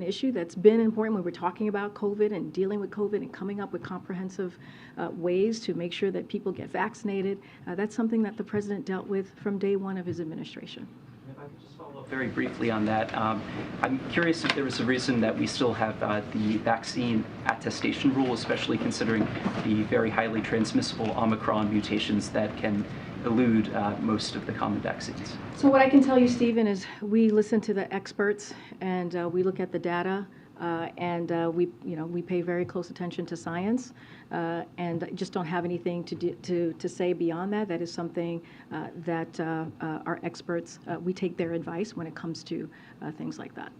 issue that's been important when we're talking about COVID and dealing with COVID and coming up with comprehensive ways to make sure that people get vaccinated. That's something that the president dealt with from day one of his administration. If I could just follow up very briefly on that, I'm curious if there was a reason that we still have the vaccine attestation rule, especially considering the very highly transmissible Omicron mutations that can elude most of the common vaccines. So what I can tell you, Stephen, is we listen to the experts and we look at the data. We pay very close attention to science, and just don't have anything to say beyond that. That is something that our experts, we take their advice when it comes to things like that.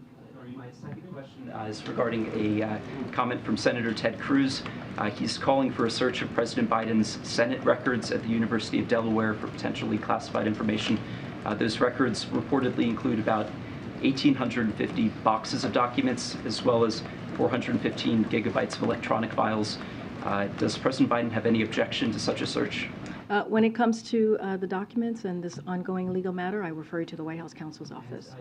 My second question is regarding a comment from Senator Ted Cruz. He's calling for a search of President Biden's Senate records at the University of Delaware for potentially classified information. Those records reportedly include about 1,850 boxes of documents, as well as 415 gigabytes of electronic files. Does President Biden have any objection to such a search? When it comes to the documents and this ongoing legal matter, I refer you to the White House counsel's office.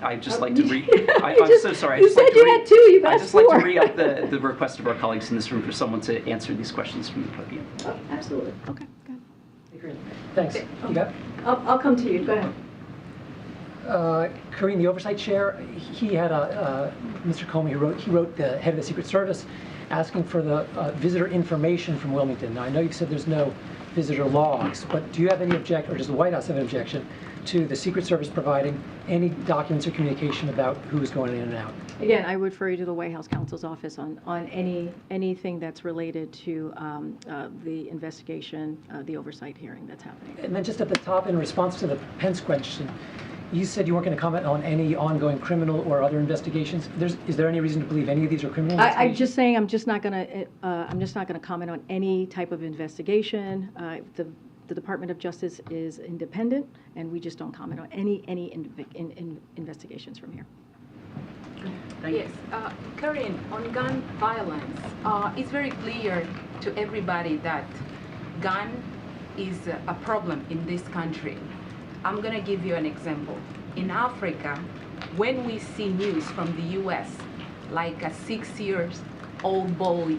I'd just like to read. I'm so sorry. You said you had two. You've asked I'd just like four. to re-up the request of our colleagues in this room for someone to answer these questions from the podium. Oh, absolutely. Okay, go ahead. Thanks. You got? I'll come to you. Go ahead. Karine, the oversight chair, he had Mr. Comey, he wrote the head of the Secret Service asking for the visitor information from Wilmington. Now, I know you said there's no visitor logs, but do you have any objection, or does the White House have an objection to the Secret Service providing any documents or communication about who's going in and out? Again, I would refer you to the White House counsel's office on anything that's related to the investigation, the oversight hearing that's happening. And then just at the top, in response to the Pence question, you said you weren't going to comment on any ongoing criminal or other investigations. Is there any reason to believe any of these are criminal investigations? I'm just saying I'm just not going to comment on any type of investigation. The Department of Justice is independent, and we just don't comment on any investigations from here. Yes, Karine, on gun violence, it's very clear to everybody that gun is a problem in this country. I'm going to give you an example. in Africa, when we see news from the US, like a 6-year-old boy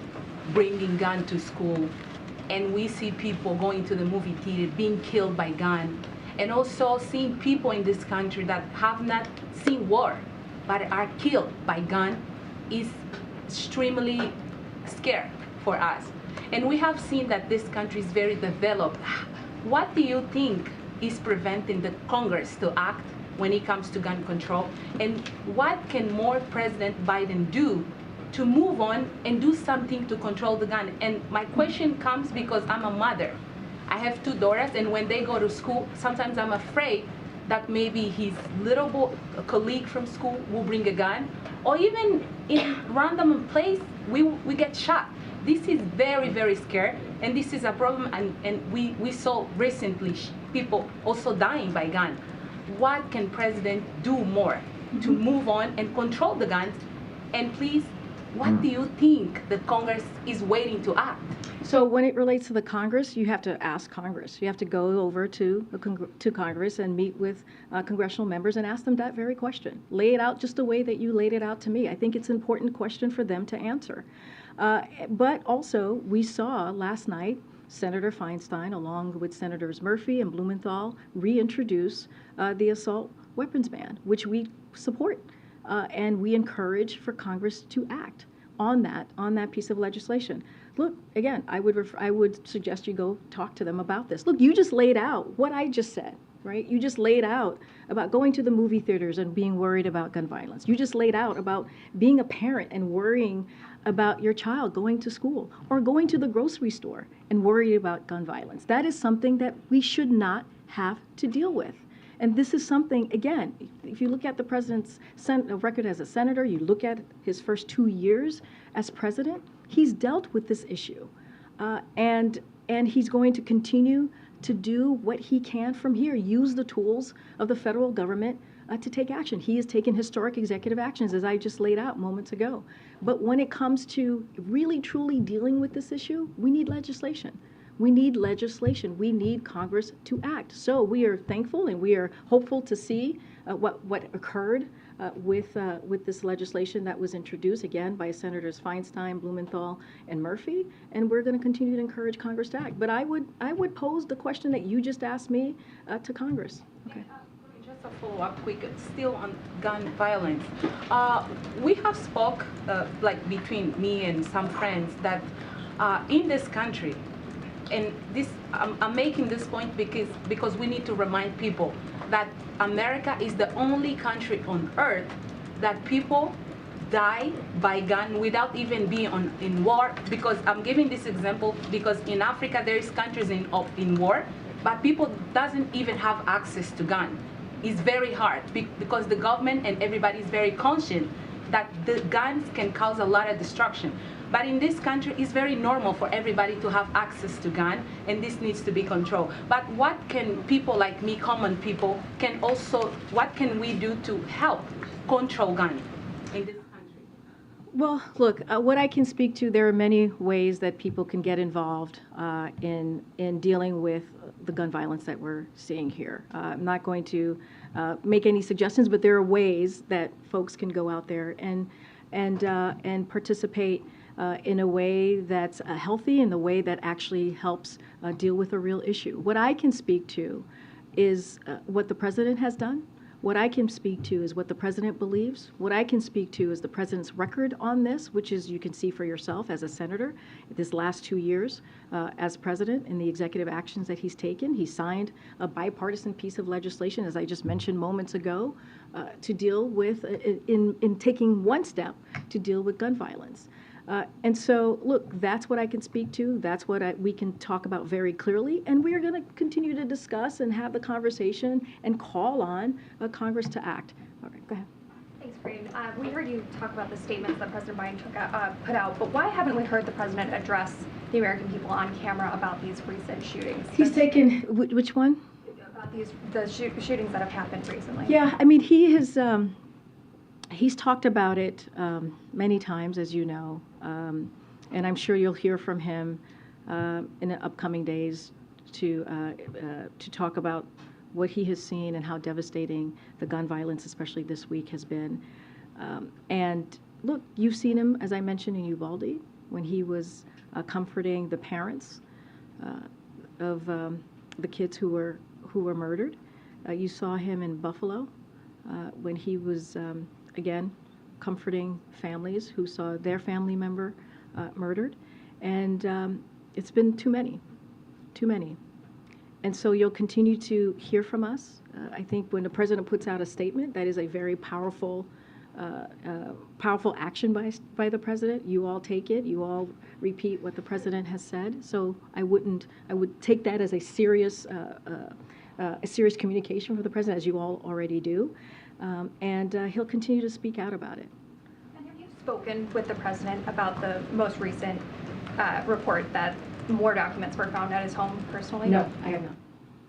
bringing gun to school, and we see people going to the movie theater being killed by gun, and also seeing people in this country that have not seen war, but are killed by gun, is extremely scary for us. And we have seen that this country is very developed. What do you think is preventing the Congress to act when it comes to gun control? And what can more President Biden do to move on and do something to control the gun? And my question comes because I'm a mother. I have 2 daughters, and when they go to school, sometimes I'm afraid that maybe his little colleague from school will bring a gun, or even in random place, we get shot. This is very, very scary, and this is a problem, and we saw recently people also dying by gun. What can President do more to move on and control the guns? And please, what do you think the Congress is waiting to act? So when it relates to the Congress, you have to ask Congress. You have to go over to Congress and meet with congressional members and ask them that very question. Lay it out just the way that you laid it out to me. I think it's an important question for them to answer. But also, we saw last night Senator Feinstein, along with Senators Murphy and Blumenthal, reintroduce the assault weapons ban, which we support. And we encourage for Congress to act on that piece of legislation. Look, again, I would suggest you go talk to them about this. Look, you just laid out what I just said, right? You just laid out about going to the movie theaters and being worried about gun violence. You just laid out about being a parent and worrying about your child going to school, or going to the grocery store and worried about gun violence. That is something that we should not have to deal with. And this is something, again, if you look at the president's record as a senator, you look at his first 2 years as president, he's dealt with this issue. And he's going to continue to do what he can from here, use the tools of the federal government to take action. He has taken historic executive actions, as I just laid out moments ago. But when it comes to really, truly dealing with this issue, we need legislation. We need legislation. We need Congress to act. So we are thankful and we are hopeful to see what occurred with this legislation that was introduced, again, by Senators Feinstein, Blumenthal, and Murphy. And we're going to continue to encourage Congress to act. But I would pose the question that you just asked me to Congress. Okay. Just a follow-up quick, still on gun violence. We have spoke, like between me and some friends, that in this country, and this, I'm making this point because we need to remind people that America is the only country on earth that people die by gun without even being in war. Because I'm giving this example because in Africa there is countries in war, but people doesn't even have access to gun. It's very hard because the government and everybody is very conscious that the guns can cause a lot of destruction. But in this country, it's very normal for everybody to have access to gun, and this needs to be controlled. But what can people like me, common people, what can we do to help control gun in this country? Well, look, what I can speak to, there are many ways that people can get involved in dealing with the gun violence that we're seeing here. I'm not going to make any suggestions, but there are ways that folks can go out there and participate in a way that's healthy, in the way that actually helps deal with a real issue. What I can speak to is what the president has done. What I can speak to is what the president believes. What I can speak to is the president's record on this, which is you can see for yourself as a senator this last 2 years as president and the executive actions that he's taken. He signed a bipartisan piece of legislation, as I just mentioned moments ago, to deal with, in taking one step to deal with gun violence. And so, look, that's what I can speak to. That's what we can talk about very clearly. And we are going to continue to discuss and have the conversation and call on Congress to act. All right, go ahead. Thanks, Karine. We heard you talk about the statements that President Biden put out, but why haven't we heard the president address the American people on camera about these recent shootings? He's taken, which one? About the shootings that have happened recently. Yeah, I mean, he has... He's talked about it many times, as you know, and I'm sure you'll hear from him in the upcoming days to talk about what he has seen and how devastating the gun violence, especially this week, has been. And look, you've seen him, as I mentioned, in Uvalde, when he was comforting the parents of the kids who were murdered. You saw him in Buffalo when he was, again, comforting families who saw their family member murdered. And it's been too many. And so you'll continue to hear from us. I think when the president puts out a statement, that is a very powerful action by the president. You all take it. You all repeat what the president has said. So I would take that as a serious communication from the president, as you all already do. And he'll continue to speak out about it. And have you spoken with the president about the most recent report that more documents were found at his home personally? No, I have not.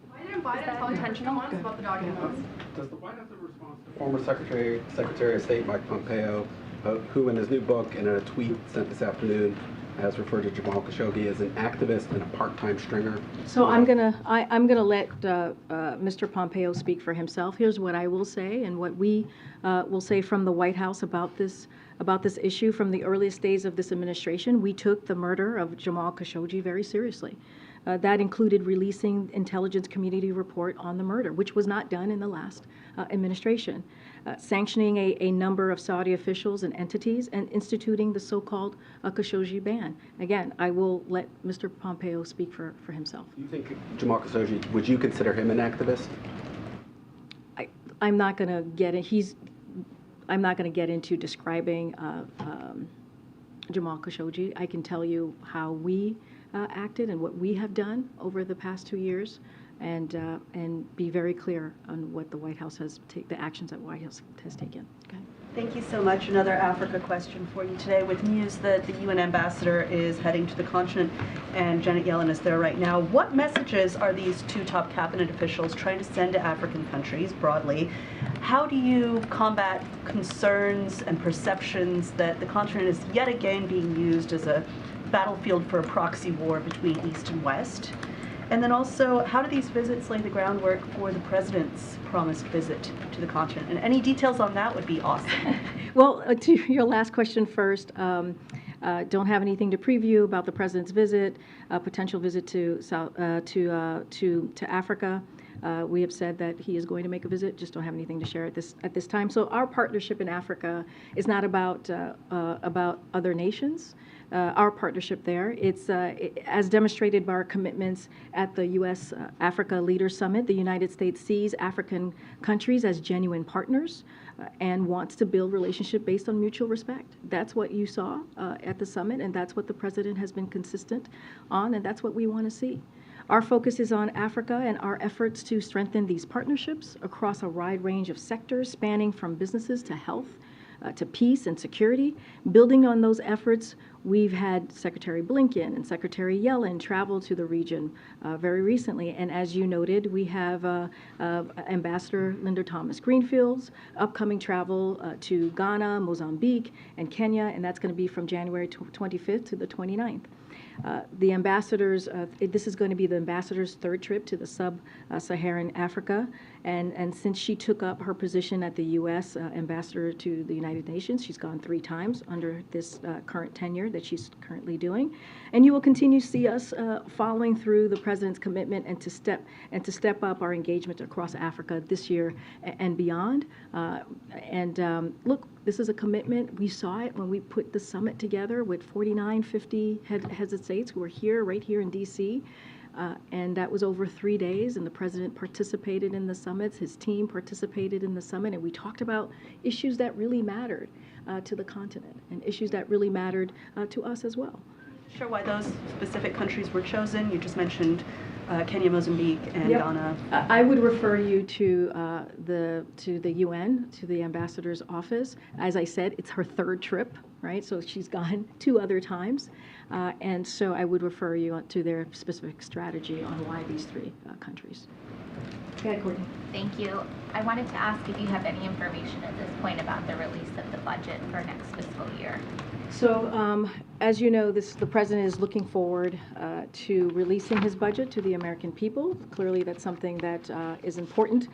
Why didn't Biden tell you for 2 months about the documents? Does the White House have a response to Former Secretary of State Mike Pompeo, who in his new book and in a tweet sent this afternoon has referred to Jamal Khashoggi as an activist and a part-time stringer? So I'm gonna let Mr. Pompeo speak for himself. Here's what I will say, and what we will say from the White House about this issue. From the earliest days of this administration, we took the murder of Jamal Khashoggi very seriously. That included releasing intelligence community report on the murder, which was not done in the last administration, sanctioning a number of Saudi officials and entities, and instituting the so-called Khashoggi ban. Again, I will let Mr. Pompeo speak for himself. Do you think Jamal Khashoggi, would you consider him an activist? I'm not going to get in. I'm not going to get into describing Jamal Khashoggi. I can tell you how we acted and what we have done over the past 2 years, and be very clear on what the White House the actions that the White House has taken. Okay. Thank you so much. Another Africa question for you today. With news that the UN ambassador is heading to the continent and Janet Yellen is there right now, what messages are these 2 top cabinet officials trying to send to African countries broadly? How do you combat concerns and perceptions that the continent is yet again being used as a battlefield for a proxy war between East and West? And then also, how do these visits lay the groundwork for the president's promised visit to the continent? And any details on that would be awesome. Well, to your last question first, don't have anything to preview about the president's visit, potential visit to Africa. We have said that he is going to make a visit, just don't have anything to share at this time. So our partnership in Africa is not about other nations. Our partnership there, it's as demonstrated by our commitments at the U.S. Africa Leaders Summit. The United States sees African countries as genuine partners and wants to build relationship based on mutual respect. That's what you saw at the summit, and that's what the president has been consistent on, and that's what we want to see. Our focus is on Africa and our efforts to strengthen these partnerships across a wide range of sectors, spanning from businesses to health, to peace and security. Building on those efforts, we've had Secretary Blinken and Secretary Yellen travel to the region very recently. And as you noted, we have Ambassador Linda Thomas-Greenfield's upcoming travel to Ghana, Mozambique, and Kenya, and that's going to be from January 25th to the 29th. The ambassadors, this is going to be the ambassador's 3rd trip to the sub-Saharan Africa, and since she took up her position at the U.S. ambassador to the United Nations, she's gone 3 times under this current tenure that she's currently doing. And you will continue to see us following through the president's commitment and to step up our engagement across Africa this year and beyond. Look, this is a commitment. We saw it when we put the summit together with 49, 50 heads of states who were here, right here in D.C., and that was over 3 days, and the president participated in the summits, his team participated in the summit, and we talked about issues that really mattered to the continent and issues that really mattered to us as well. Sure, why those specific countries were chosen? You just mentioned Kenya, Mozambique, and Ghana. I would refer you to the UN, to the ambassador's office. As I said, it's her 3rd trip, right? So she's gone 2 other times. And so I would refer you to their specific strategy on why these 3 countries. Go ahead, Courtney. Thank you. I wanted to ask if you have any information at this point about the release of the budget for next fiscal year. So, as you know, the president is looking forward to releasing his budget to the American people. Clearly, that's something that is important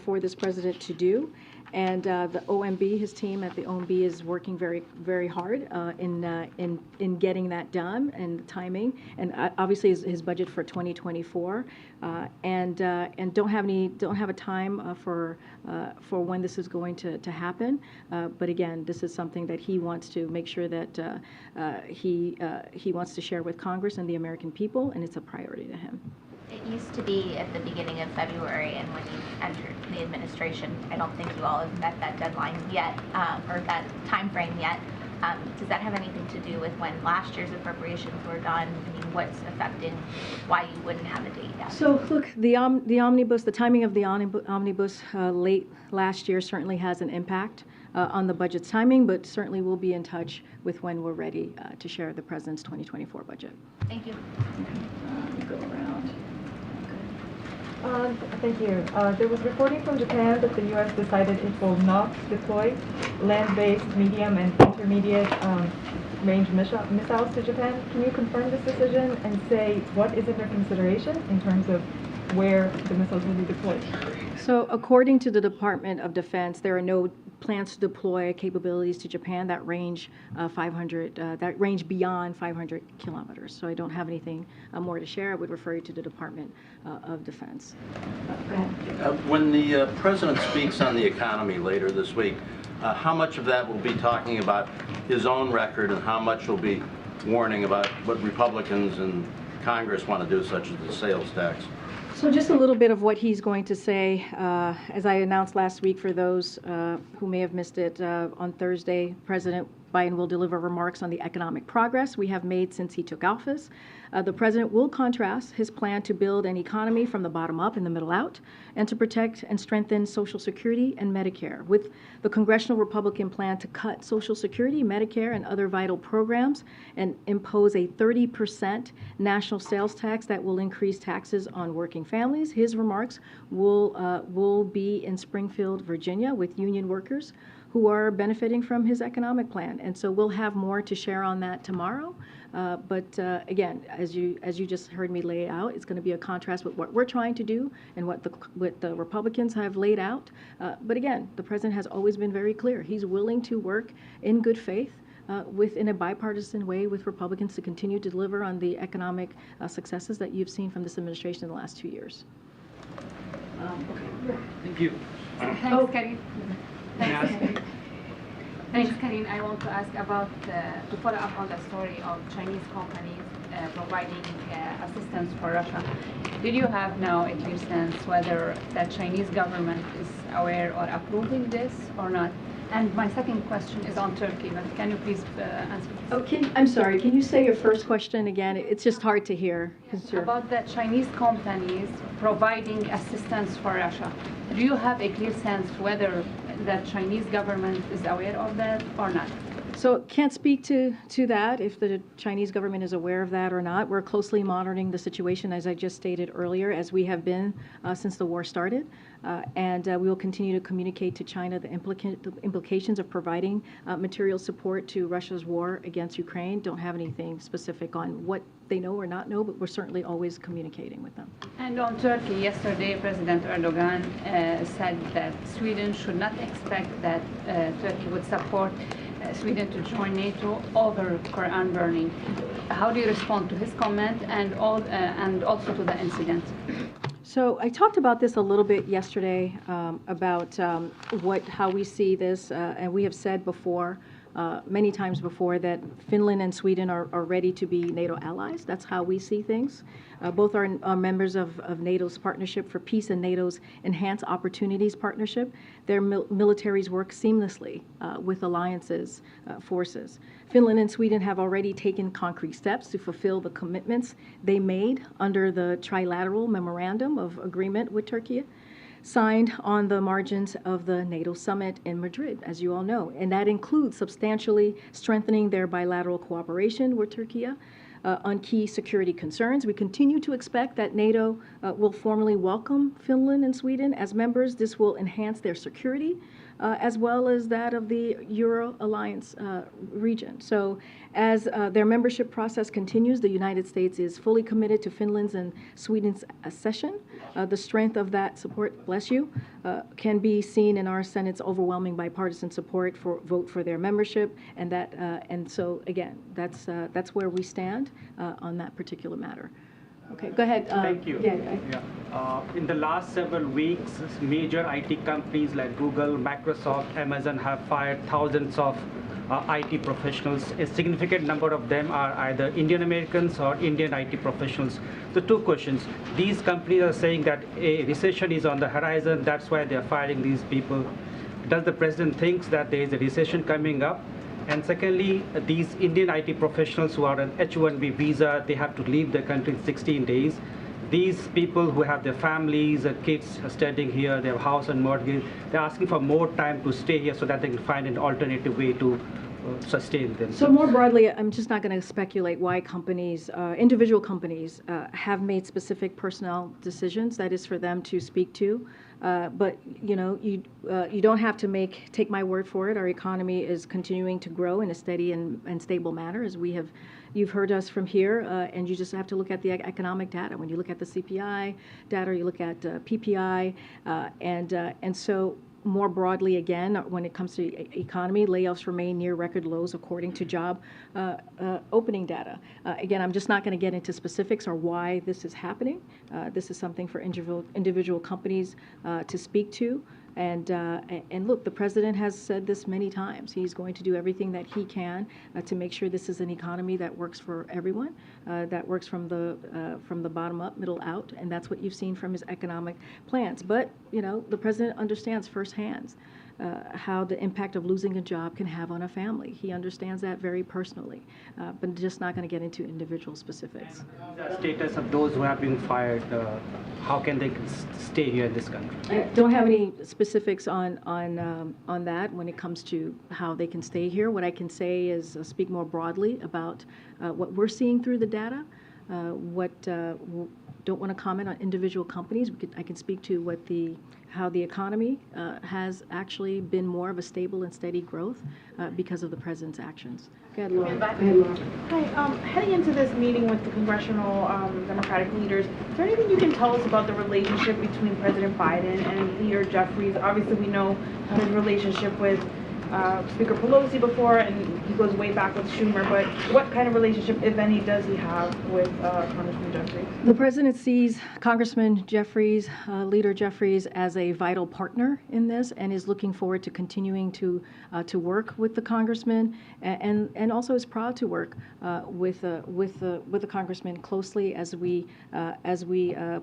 for this president to do. And the OMB, his team at the OMB, is working very, very hard in getting that done and the timing. And obviously, his budget for 2024, and don't have a time for when this is going to happen. But again, this is something that he wants to make sure that he wants to share with Congress and the American people, and it's a priority to him. It used to be at the beginning of February, and when you entered the administration, I don't think you all have met that deadline yet, or that time frame yet. Does that have anything to do with when last year's appropriations were done? I mean, what's affecting why you wouldn't have a date yet? So look, the omnibus, the timing of the omnibus late last year certainly has an impact on the budget's timing, but certainly we'll be in touch with when we're ready to share the president's 2024 budget. Thank you. Go around. Thank you. There was reporting from Japan that the U.S. decided it will not deploy land-based, medium, and intermediate range missiles to Japan. Can you confirm this decision and say what is under consideration in terms of where the missiles will be deployed? So according to the Department of Defense, there are no plans to deploy capabilities to Japan that range beyond 500 kilometers. So I don't have anything more to share. I would refer you to the Department of Defense. Go ahead. When the president speaks on the economy later this week, how much of that will be talking about his own record and how much will be warning about what Republicans in Congress want to do, such as the sales tax? So just a little bit of what he's going to say. As I announced last week, for those who may have missed it, on Thursday, President Biden will deliver remarks on the economic progress we have made since he took office. The president will contrast his plan to build an economy from the bottom up and the middle out, and to protect and strengthen Social Security and Medicare, with the congressional Republican plan to cut Social Security, Medicare, and other vital programs and impose a 30% national sales tax that will increase taxes on working families. His remarks will be in Springfield, Virginia, with union workers who are benefiting from his economic plan. And so we'll have more to share on that tomorrow. But again, as you just heard me lay out, it's going to be a contrast with what we're trying to do and what the Republicans have laid out. But again, the president has always been very clear. He's willing to work in good faith in a bipartisan way with Republicans to continue to deliver on the economic successes that you've seen from this administration in the last 2 years. Okay. Thank you. Thanks, Karine. Thanks, Karine. I want to ask about, to follow up on the story of Chinese companies providing assistance for Russia. Did you have now a clear sense whether the Chinese government is aware or approving this or not? And my second question is on Turkey, but can you please answer? Oh, I'm sorry, can you say your first question again? It's just hard to hear. About the Chinese companies providing assistance for Russia. Do you have a clear sense whether the Chinese government is aware of that or not? So can't speak to that, if the Chinese government is aware of that or not. We're closely monitoring the situation, as I just stated earlier, as we have been since the war started. And we will continue to communicate to China the implications of providing material support to Russia's war against Ukraine. Don't have anything specific on what they know or not know, but we're certainly always communicating with them. And on Turkey, yesterday, President Erdogan said that Sweden should not expect that Turkey would support Sweden to join NATO over Quran burning. How do you respond to his comment and also to the incident? So I talked about this a little bit yesterday about how we see this, and we have said before, many times before, that Finland and Sweden are ready to be NATO allies. That's how we see things. Both are members of NATO's Partnership for Peace and NATO's Enhanced Opportunities Partnership. Their militaries work seamlessly with alliances, forces. Finland and Sweden have already taken concrete steps to fulfill the commitments they made under the trilateral memorandum of agreement with Turkey, signed on the margins of the NATO summit in Madrid, as you all know. And that includes substantially strengthening their bilateral cooperation with Turkey on key security concerns. We continue to expect that NATO will formally welcome Finland and Sweden as members. This will enhance their security as well as that of the Euro Alliance region. So as their membership process continues, the United States is fully committed to Finland's and Sweden's accession. The strength of that support, bless you, can be seen in our Senate's overwhelming bipartisan support for vote for their membership, and so again, that's where we stand on that particular matter. Okay, go ahead. Thank you. Yeah. In the last several weeks, major IT companies like Google, Microsoft, Amazon have fired thousands of IT professionals. A significant number of them are either Indian Americans or Indian IT professionals. So two questions. These companies are saying that a recession is on the horizon. That's why they're firing these people. Does the president think that there is a recession coming up? And secondly, these Indian IT professionals who are on H-1B visa, they have to leave the country in 16 days. These people who have their families and kids studying here, their house and mortgage, they're asking for more time to stay here so that they can find an alternative way to sustain themselves. So more broadly, I'm just not going to speculate why companies, individual companies, have made specific personnel decisions. That is for them to speak to. But you know, you don't have to take my word for it. Our economy is continuing to grow in a steady and stable manner, as you've heard us from here, and you just have to look at the economic data. When you look at the CPI data, you look at PPI, and so more broadly, again, when it comes to economy, layoffs remain near record lows according to job opening data. Again, I'm just not going to get into specifics or why this is happening. This is something for individual companies to speak to. And look, the president has said this many times. He's going to do everything that he can to make sure this is an economy that works for everyone, that works from the bottom up, middle out, and that's what you've seen from his economic plans. But you know, the president understands firsthand how the impact of losing a job can have on a family. He understands that very personally, but just not going to get into individual specifics. The status of those who have been fired, how can they stay here in this country? I don't have any specifics on that when it comes to how they can stay here. What I can say is speak more broadly about what we're seeing through the data. Don't want to comment on individual companies. I can speak to how the economy has actually been more of a stable and steady growth because of the president's actions. Go ahead, Laura. Hi. Heading into this meeting with the congressional Democratic leaders, is there anything you can tell us about the relationship between President Biden and Leader Jeffries? Obviously, we know his relationship with Speaker Pelosi before, and he goes way back with Schumer, but what kind of relationship, if any, does he have with Congressman Jeffries? The president sees Congressman Jeffries, Leader Jeffries, as a vital partner in this, and is looking forward to continuing to work with the congressman, and also is proud to work with the congressman closely as we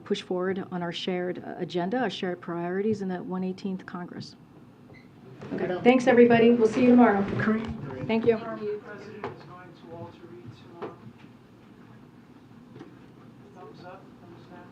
push forward on our shared agenda, our shared priorities in the 118th Congress. Okay. Thanks, everybody. We'll see you tomorrow. Thank you. Thumbs up, thumbs down.